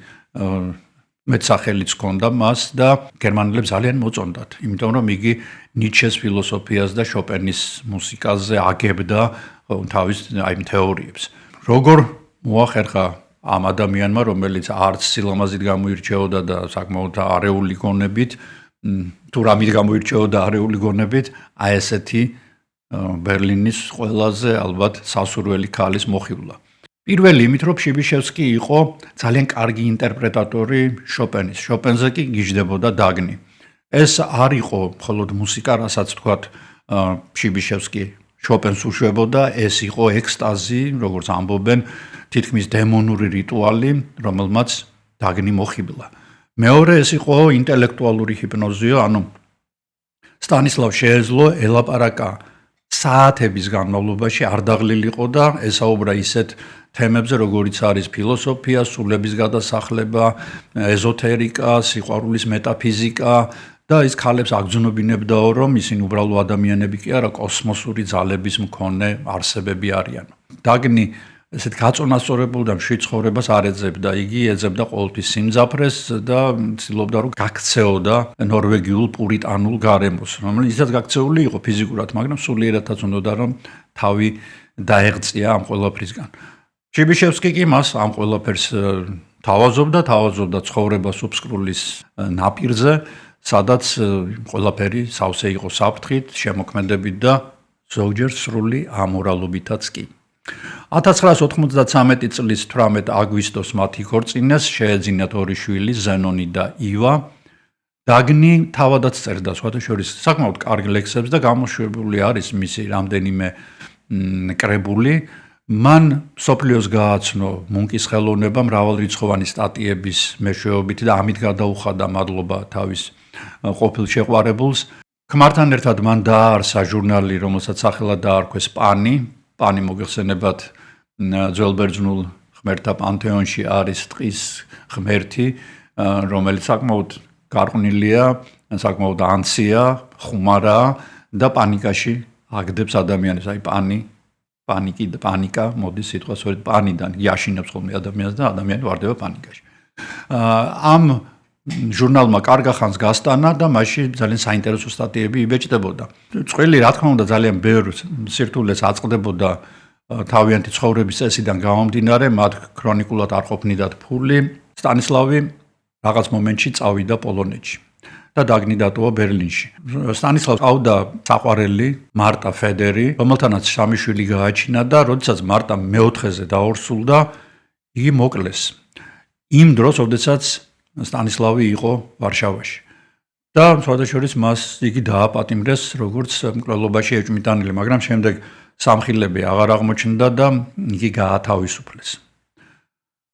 მეტსახელიც ჰქონდა მას და გერმანელებს ძალიან მოწონდათ, იმიტომ რომ იგი ნიცშეს ფილოსოფიას და შოპენის მუსიკაზე აგებდა თავის აი თეორიებს. როგორ მოახერხა ამ ადამიანმა, რომელიც არც სილამაზით გამოირჩეოდა და საკმაოდ არეული გონებით, თუ რამით გამოირჩეოდა არეული გონებით, აი ესეთი ბერლინის ყველაზე ალბათ სასურველი ქალის მოხიბლა. პირველი იმით, რომ ფშიბიშევსკი იყო ძალიან კარგი ინტერპრეტატორი შოპენის. შოპენზე კი გიждდებოდა დაგნი. ეს არ იყო მხოლოდ მუსიკა, რასაც თქვათ ფშიბიშევსკი შოპენს უშვებოდა, ეს იყო ექსტაზი, როგორც ამბობენ, თითქმის დემონური რიტუალი, რომელმაც დაგნი მოხიბლა. მეორე ეს იყო ინტელექტუალური ჰიპნოზი, ანუ სტანისლავ შეეძლო ელაპარაკა საათების განმავლობაში არ დაღლილიყო და ესაუბრა ისეთ თემებზე, როგორიც არის ფილოსოფია, სულების გადასახლება, ეზოთერიკა, სიყვარულის მეტაფიზიკა და ის ქალებს აგზნობინებდაო, რომ ისინი უბრალო ადამიანები კი არა, კოსმოსური ძალების მქონე არსებები არიან. დაგნი ესეთ გაწონასწორებულ და მშვიდ ცხოვრებას არ ეძებდა, იგი ეძებდა ყოველთვის სიმძაფრეს და ცდილობდა, რომ გაქცეოდა ნორვეგიულ პურიტანულ გარემოს, რომელიც ისედაც გაქცეული იყო ფიზიკურად, მაგრამ სულიერადაც უნდა რომ თავი დაეღწია ამ ყველაფრისგან. ფშიბიშევსკი კი მას ამ ყველაფერს თავაზობდა ცხოვრებას უბსკრულის ნაპირზე, სადაც ყველაფერი სავსე იყო საფრთხით, შემოქმედებით და ზოგჯერ სრული ამორალობითაც კი. 1993 წლის 18 აგვისტოს მათი ქორწინეს შეეძინათ ორი შვილი, ზენონი და ივა დაგნი თავადაც წერდა სხვათა შორის საკმაოდ კარგ ლექსებს და გამოშვებული არის მისი რამდენიმე კრებული. მან სოფლიოს გააცნო მუნკის ხელოვნება მრავალრიცხოვანი სტატიების მეშვეობით და ამით გადაუხადა მადლობა თავის ყოფილ შეყვარებულს. ქმართან ერთად მან დააარსა ჟურნალი, რომელსაც სახელად დაარქვეს პანი. პანი მოგეხსენებათ ძველბერძნულ ღმერთთა პანთეონში არის ტყის ღმერთი, რომელიც საკმაოდ გარყვნილია, საკმაოდ ანცია, ხუმარაა და პანიკაში აგდებს ადამიანებს. აი პანიკი და პანიკა მოდის სიტყვა სწორედ პანიდან, იაშინებს ხოლმე ადამიანს და ადამიანი ვარდება პანიკაში. ამ ჟურნალმა კარგა ხანს გასტანა და მასში ძალიან საინტერესო სტატიები იბეჭდებოდა. წყვილი რა თქმა უნდა ძალიან ბევრ სირთულეს აწყდებოდა თავიანთი ცხოვრების წესიდან გამომდინარე, მათ ქრონიკულად არ ყოფნიდათ ფული. სტანისლავი რაღაც მომენტში წავიდა პოლონეთში და დაგნი დატოვა ბერლინში. სტანისლავს ყავდა საყვარელი მარტა ფედერი, რომელთანაც სამი შვილი გააჩინა და როდესაც მარტა მეოთხეზე დაორსულდა, იგი მოკლეს. იმ დროს, როდესაც სტანისლავი იყო ვარშავაში. და სხვადასხვა მას იგი დააპატიმრეს როგორც მკვლელობაში ეჭვმიტანილი, მაგრამ შემდეგ სამხილები აღარ აღმოჩნდა და იგი გაათავისუფლეს.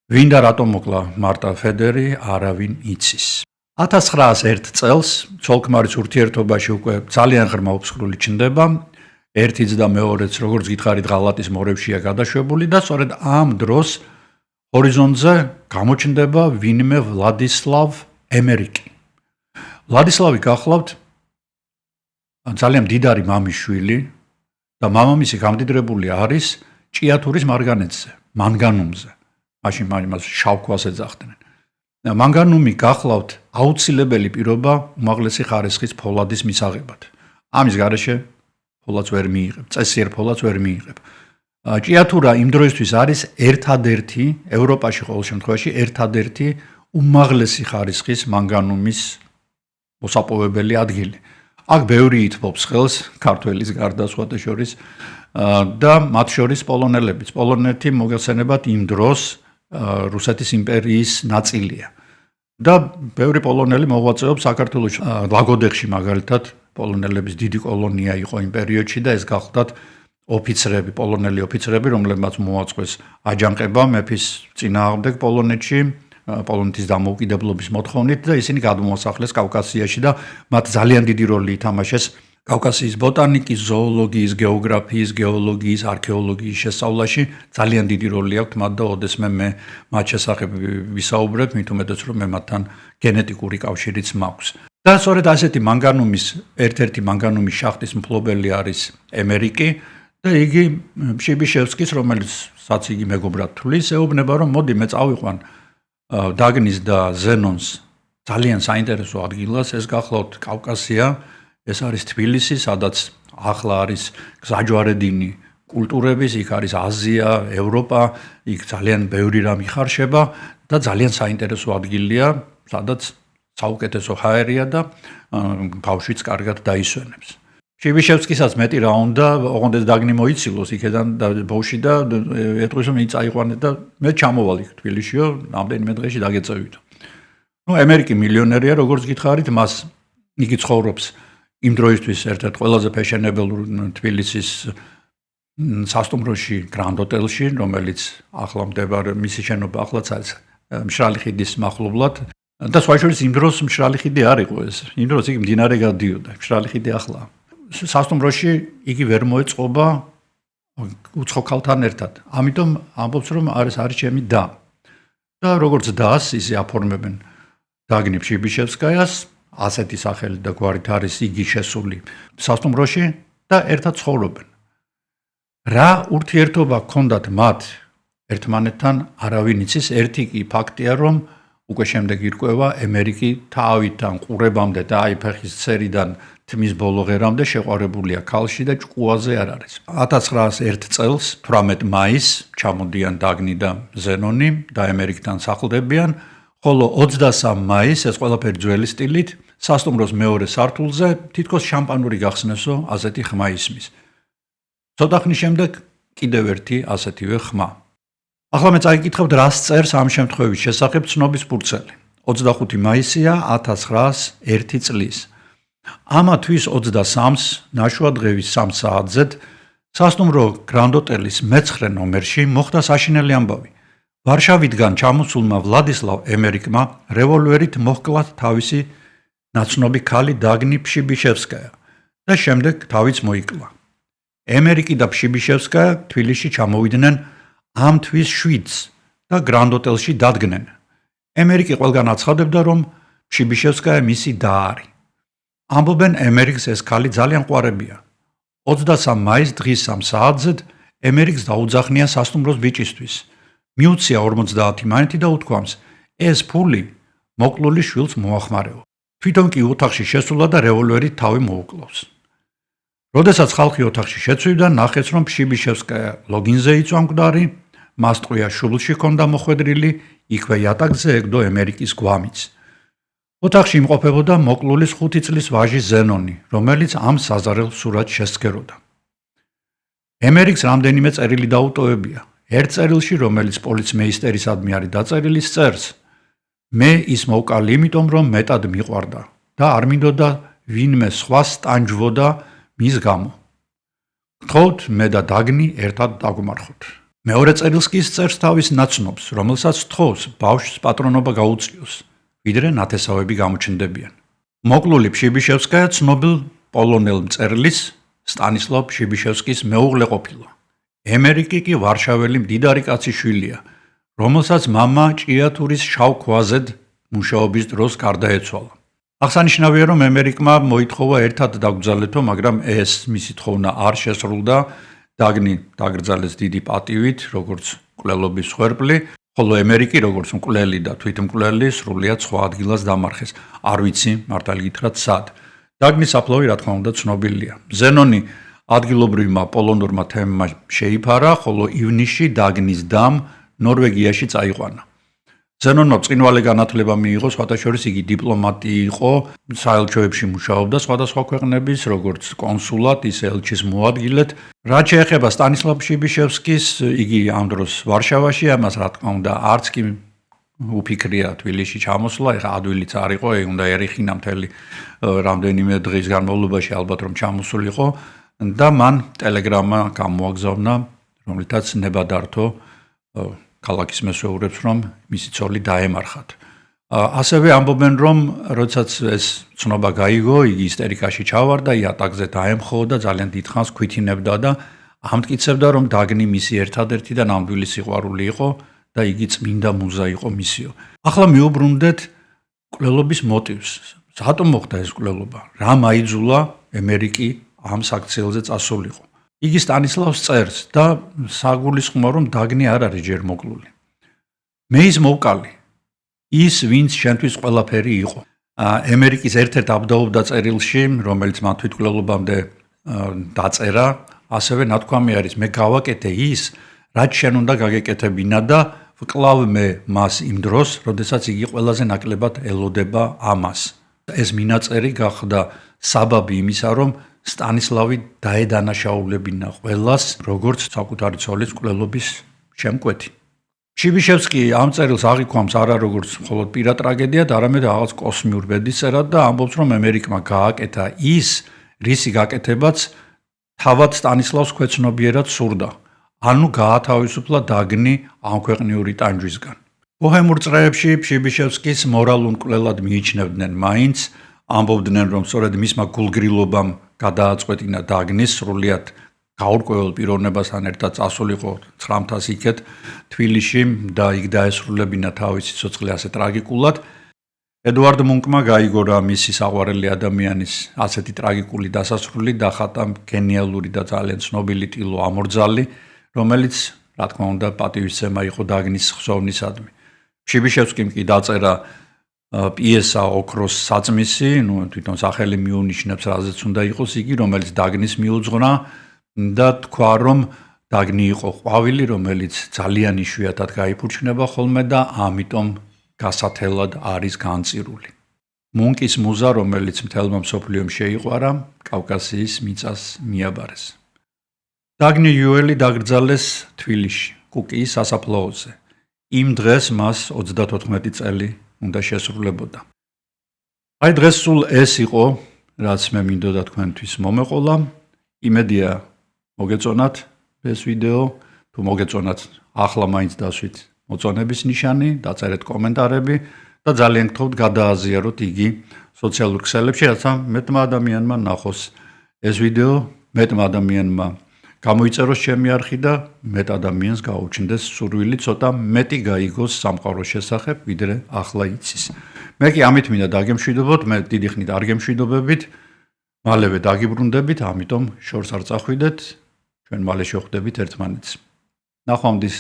ვინ და რატომ მოკლა მარტა ფედერი, არავინ იცის. 1901 წელს ცოლ-ქმარის ურთიერთობაში უკვე ძალიან ღრმა უფსხრული ჩნდება. ერთიც და მეორეც, როგორც გითხარით, ღალატის მორევშია გადაშვებული და სწორედ ამ დროს ჰორიზონტზე გამოჩნდება ვინმე ვლადისლავ ემერიკი. ვლადისლავი გახლავთ ძალიან მდიდარი მამის შვილი და მამამისი გამდიდრებული არის ჭიათურის მარგანეცზე, მანგანუმზე. მაშინ მას შავქვას ეძახდნენ. მანგანუმი გახლავთ აუცილებელი პირობა უმაღლესი ხარისხის ფოლადის მისაღებად. ამის გარეშე ფოლადს ვერ მიიღებ, წესიერ ფოლადს ვერ მიიღებ. ჭიათურა იმ დროისთვის არის ერთადერთი ევროპაში ყოველ შემთხვევაში ერთადერთი უმაღლესი ხარისხის მანგანუმის მოსაპოვებელი ადგილი. აქ ბევრი ითმობს ხელს ქართველის გარდა სხვათა შორის და მათ შორის პოლონელებიც. პოლონეთი მოგეხსენებათ იმ დროს რუსეთის იმპერიის ნაწილია. და ბევრი პოლონელი მოღვაწეობს საქართველოში. ლაგოდეხში მაგალითად პოლონელების დიდი კოლონია იყო იმ პერიოდში და ეს გახლდათ ოფიცრები, პოლონელი ოფიცრები, რომლებმაც მოაწყვეს აჯანყება მეფის წინააღმდეგ პოლონეთში, პოლონეთის დამოუკიდებლობის მოთხოვნით და ისინი გადმოასახლეს კავკასიაში და მათ ძალიან დიდი როლი ითამაშეს კავკასიის ბოტანიკის, ზოოლოგიის, გეოგრაფიის, გეოლოგიის, არქეოლოგიის შესწავლაში. ძალიან დიდი როლი აქვს მათ და ოდესმე მე მათ შესახებ ვისაუბრებ, მით უმეტეს რომ მე მათთან გენეტიკური კავშირიც მაქვს. და სწორედ ასეთი მანგანუმის ერთ-ერთი მანგანუმის შახტის მფლობელი არის ემერიკი და იგი ფშიბიშევსკის, რომელსაც იგი მეგობრად თვლის, ეუბნება რომ მოდი მე წავიყვან დაგნის და ზენონს ძალიან საინტერესო ადგილას, ეს გახლავთ კავკასია, ეს არის თბილისი, სადაც ახლა არის გზაჯვარედინი კულტურების, იქ არის აზია, ევროპა, იქ ძალიან ბევრი რამ იხარშება და ძალიან საინტერესო ადგილია, სადაც საუკეთესო ჰაერია და ბავშვიც კარგად დაისვენებს. შიბიშევსკისაც მეტი რა უნდა, ოღონდ ეს დაგნი მოიცილოს იქედან და ბავშვი და ეტყვის რომ იწაიყვანეთ და მე ჩამოვალ იქ თბილისშიო, რამდენიმე დღეში დაგეწევითო. ემერიკი მილიონერია, როგორც გითხარით, მას იგი ცხოვრობს იმ დროისთვის ერთ-ერთ ყველაზე ფეშენებელურ თბილისის სასტუმროში, გრანდ ოტელში, რომელიც ახლა მდებარე მისი შენობა ახლაც არის მშრალი ხიდის მახლობლად და სხვა შორის იმ დროს მშრალი ხიდი არ იყო ეს. იმ დროს იგი მდინარე გადიოდა, მშრალი ხიდი ახლა. სასტუმროში იგი ვერ მოეწყობა უცხო ქალთან ერთად. ამიტომ ამბობს რომ არის ჩემი და. და როგორც დას ისე აფორმებენ დაგნი ფშიბიშევსკაიას, ასეთი სახელი და გვარით არის იგი შესული სასტუმროში და ერთად ცხოვრობენ. რა ურთიერთობა ჰქონდათ მათ ერთმანეთთან არავინ იცის, ერთი კი ფაქტია რომ უკვე შემდეგ ირკვევა ემერიკი თავიდან ყურებამდე და აი ფეხის ცერიდან თმის ბოლოღერამდე შეყვარებულია ქალში და ჭკუაზე არ არის. 1901 წელს 18 მაისს ჩამოდიან დაგნი და ზენონი და ემერიკთან სახლდებიან, ხოლო 23 მაისს ეს ყველაფერი ძველი სტილით სასტუმროს მეორე სართულზე თითქოს შამპანური გახსნესო ასეთი ხმა ისმის. ცოტა ხნის შემდეგ კიდევ ერთი ასეთივე ხმა. ახლა მე წაიკითხავთ რას წერს ამ შემთხვევის შესახებ ცნობის ფურცელი. 25 მაისია 1901 წლის. ამა თვის 23-ს ნაშუადღევის 3 საათზე სასტუმრო Grand Hotel-ის მე-9 ნომერში მოხდა საშინელი ამბავი. ვარშავიდან ჩამოსულმა ვლადისლავ ემერიკმა რევოლვერით მოჰკლა თავისი ნაცნობი ქალი დაგნი ფშიბიშევსკაია და შემდეგ თავიც მოიკლა. ემერიკი და ფშიბიშევსკაია თბილისში ჩამოვიდნენ ამ თვის 7-ს და Grand Hotel-ში დადგნენ. ემერიკი ყველგან აცხადებდა, რომ ფშიბიშევსკაია მისი და არის. ამბობენ ემერიკს ეს ქალი ძალიან ყვარებია. 23 მაისს დღის 3 საათზე ემერიკს დაუძახნია სასტუმროს ბიჭისთვის. მიუცია 50 მანეთი და უთქვამს, ეს ფული მოკლული შვილს მოახმარეო. თვითონ კი ოთახში შესულა და რევოლვერით თავი მოუკლავს. როდესაც ხალხი ოთახში შეცვიდა, ნახეს, რომ ფშიბიშევსკაია ლოგინზე იწვა მკვდარი, მას ტყვია შუბლში ჰქონდა მოხვედრილი, იქვე იატაკზე ეგდო ემერიკის გვამიც. ოთახში იმყოფებოდა მოკლულის 5 წლის ვაჟი ზენონი, რომელიც ამ საზარელ სურათს შესცქეროდა. ემერიკს რამდენიმე წერილი დაუტოვებია. ერთ წერილში, რომელიც პოლიცმეისტერისადმი არის დაწერილი, წერს: მე ის მოვკალი იმიტომ, რომ მეტად მიყვარდა და არ მინდოდა ვინმე სხვას ტანჯვოდა მის გამო. გთხოვთ მე და დაგნი ერთად დაგმარხოთ. მეორე წერილს კი წერს თავის ნაცნობს, რომელსაც თხოვს ბავშვს პატრონობა გაუწიოს, ვიდრე ნათესავები გამოჩნდებიან. მოკლული ფშიბიშევსკაია ცნობილ პოლონელ მწერლის სტანისლავ ფშიბიშევსკის მეუღლე ყოფილა. ემერიკი კი ვარშაველი მდიდარი კაცის შვილია, რომელსაც მამა ჭიათურის შავ ქვაზედ მუშაობის დროს გარდაეცვალა. აღსანიშნავია, რომ ემერიკმა მოითხოვა ერთად დაგბრძალეთო, მაგრამ ეს მისი თხოვნა არ შესრულდა. დაგნი დაგრძალეს დიდი პატივით, როგორც მკვლელობის მსხვერპლი, ხოლო ემერიკი, როგორც მკვლელი და თვითმკვლელი, სრულიად სხვა ადგილას დამარხეს. არ ვიცი, მართალი გითხრათ, სად. დაგნის საფლავი, რა თქმა უნდა, ცნობილია. ზენონი ადგილობრივმა პოლონურმა თემმა შეიფარა, ხოლო ივნისში დაგნის დამ ნორვეგიაში წაიყვანა. ზენონმა ბრწყინვალე განათლება მიიღო, სხვათა შორის იგი დიპლომატი იყო, საელჩოებში მუშაობდა სხვადასხვა ქვეყნების, როგორც კონსულად, ისე ელჩის მოადგილედ. რაც შეეხება სტანისლავ ფშიბიშევსკის, იგი ამ დროს ვარშავაში, ამას რა თქმა უნდა, არც კი უფიქრია თბილისში ჩამოსვლა, ეხა ადვილიც არ იყო, უნდა ერიხინა მთელი რამდენიმე დღის განმავლობაში ალბათ რომ ჩამოსულიყო და მან ტელეგრამა გამოაგზავნა, რომლითაც ნება დართო ქალაქის მესვეურებს, რომ მისი ცოლი დაემარხათ. ასევე ამბობენ, რომ როდესაც ეს ცნობა გაიგო, იგი ისტერიკაში ჩავარდა, იატაკზე დაემხო და ძალიან დიდხანს ქვითინებდა და ამტკიცებდა, რომ დაგნი მისი ერთადერთი და ნამდვილი სიყვარული იყო და იგი წმინდა მუზა იყო მისიო. ახლა მიუბრუნდეთ მკვლელობის მოტივს. რატომ მოხდა ეს მკვლელობა? რა მაიძულა ემერიკი ამ საქციელზე წასულიყო? იგი სტანისლავს წერს და საგულისხმოა, რომ დაგნი არ არის ჯერ მოკლული. მე ის მოვკალი, ის ვინც შენთვის ყველაფერი იყო. ემერიკის ერთ-ერთ აბდაობდა წერილში, რომელიც მათ თვითმკვლელობამდე დაწერა, ასევე ნათქვამი არის, მე გავაკეთე ის, რაც შენ უნდა გაგეკეთებინა და ვკლავ მე მას იმ დროს, როდესაც იგი ყველაზე ნაკლებად ელოდება ამას. ეს მინაწერი გახდა საბაბი იმისა, რომ სტანისლავი დაედანაშაულებინა ყველას, როგორც საკუთარი ცოლის მკვლელობის შემკვეთი. ფშიბიშევსკი ამ წერილს აღიქვამს არა როგორც მხოლოდ პირად ტრაგედიად, არამედ რაღაც კოსმიურ ბედისწერად და ამბობს, რომ ემერიკმა გააკეთა ის, რისი გაკეთებაც თავად სტანისლავს ქვეცნობიერად სურდა. ანუ გაათავისუფლა დაგნი ამქვეყნიური ტანჯვისგან. ბოჰემურ წრეებში ფშიბიშევსკის მორალურ მკვლელად მიიჩნევდნენ მაინც, ამბობდნენ, რომ სწორედ მისმა გულგრილობამ გადააწყვეტინა დაგნის სრულიად გაურკვეველ პიროვნებასთან ერთად წასულიყო 900-ს იქეთ თბილისში და იქ დაესრულებინა თავისი სიძულე ასე ტრაგიკულად. ედუარდ მუნკმა გაიგო მისი საყვარელი ადამიანის ასეთი ტრაგიკული დასასრული და ხატა გენიალური და ძალიან ცნობილი ტილო ამორძალი, რომელიც რა თქმა უნდა პატივისცემა იყო დაგნის ხსოვნისადმი. ფშიბიშევსკიმ კი დაწერა პიესა ოქროს საწმისი, თვითონ სახელი მიუნიშნებს, რაზეც უნდა იყოს იგი, რომელიც დაგნის მიუძღვრა და თქვა, რომ დაგნი იყო ყვავილი, რომელიც ძალიან იშვიათად გაიფურჩნება ხოლმე და ამიტომ გასათელად არის განწირული. მუნკის მუზა, რომელიც მთელმა მსოფლიომ შეიყვარა, კავკასიის მიწას მიაბარეს. დაგნი იუელი დაკრძალეს თბილისში, კუკიის სასაფლაოზე. იმ დღეს მას 34 წელი უნდა შესრულებოდა. აი დღეს სულ ეს იყო, რაც მე მინდოდა თქვენთვის მომეყოლა. იმედია მოგეწონათ ეს ვიდეო, თუ მოგეწონათ ახლა მაინც დასვით მოწონების ნიშანი, დაწერეთ კომენტარები და ძალიან გთხოვთ გადააზიაროთ იგი სოციალურ ქსელებში, რათა მეტმა ადამიანმა ნახოს ეს ვიდეო, მეტმა ადამიანმა გამოიწეროს ჩემი არხი და მეტ ადამიანს გაუჩნდეს სურვილი ცოტა მეტი გაიგოს სამყაროს შესახებ, ვიდრე ახლა იცის. მე კი ამით მინდა დაგემშვიდობოთ, მე დიდი ხნით არ გემშვიდობებით, მალევე დაგიბრუნდებით, ამიტომ შორს არ წახვიდეთ, ჩვენ მალე შევხვდებით ერთმანეთს. ნახვამდის.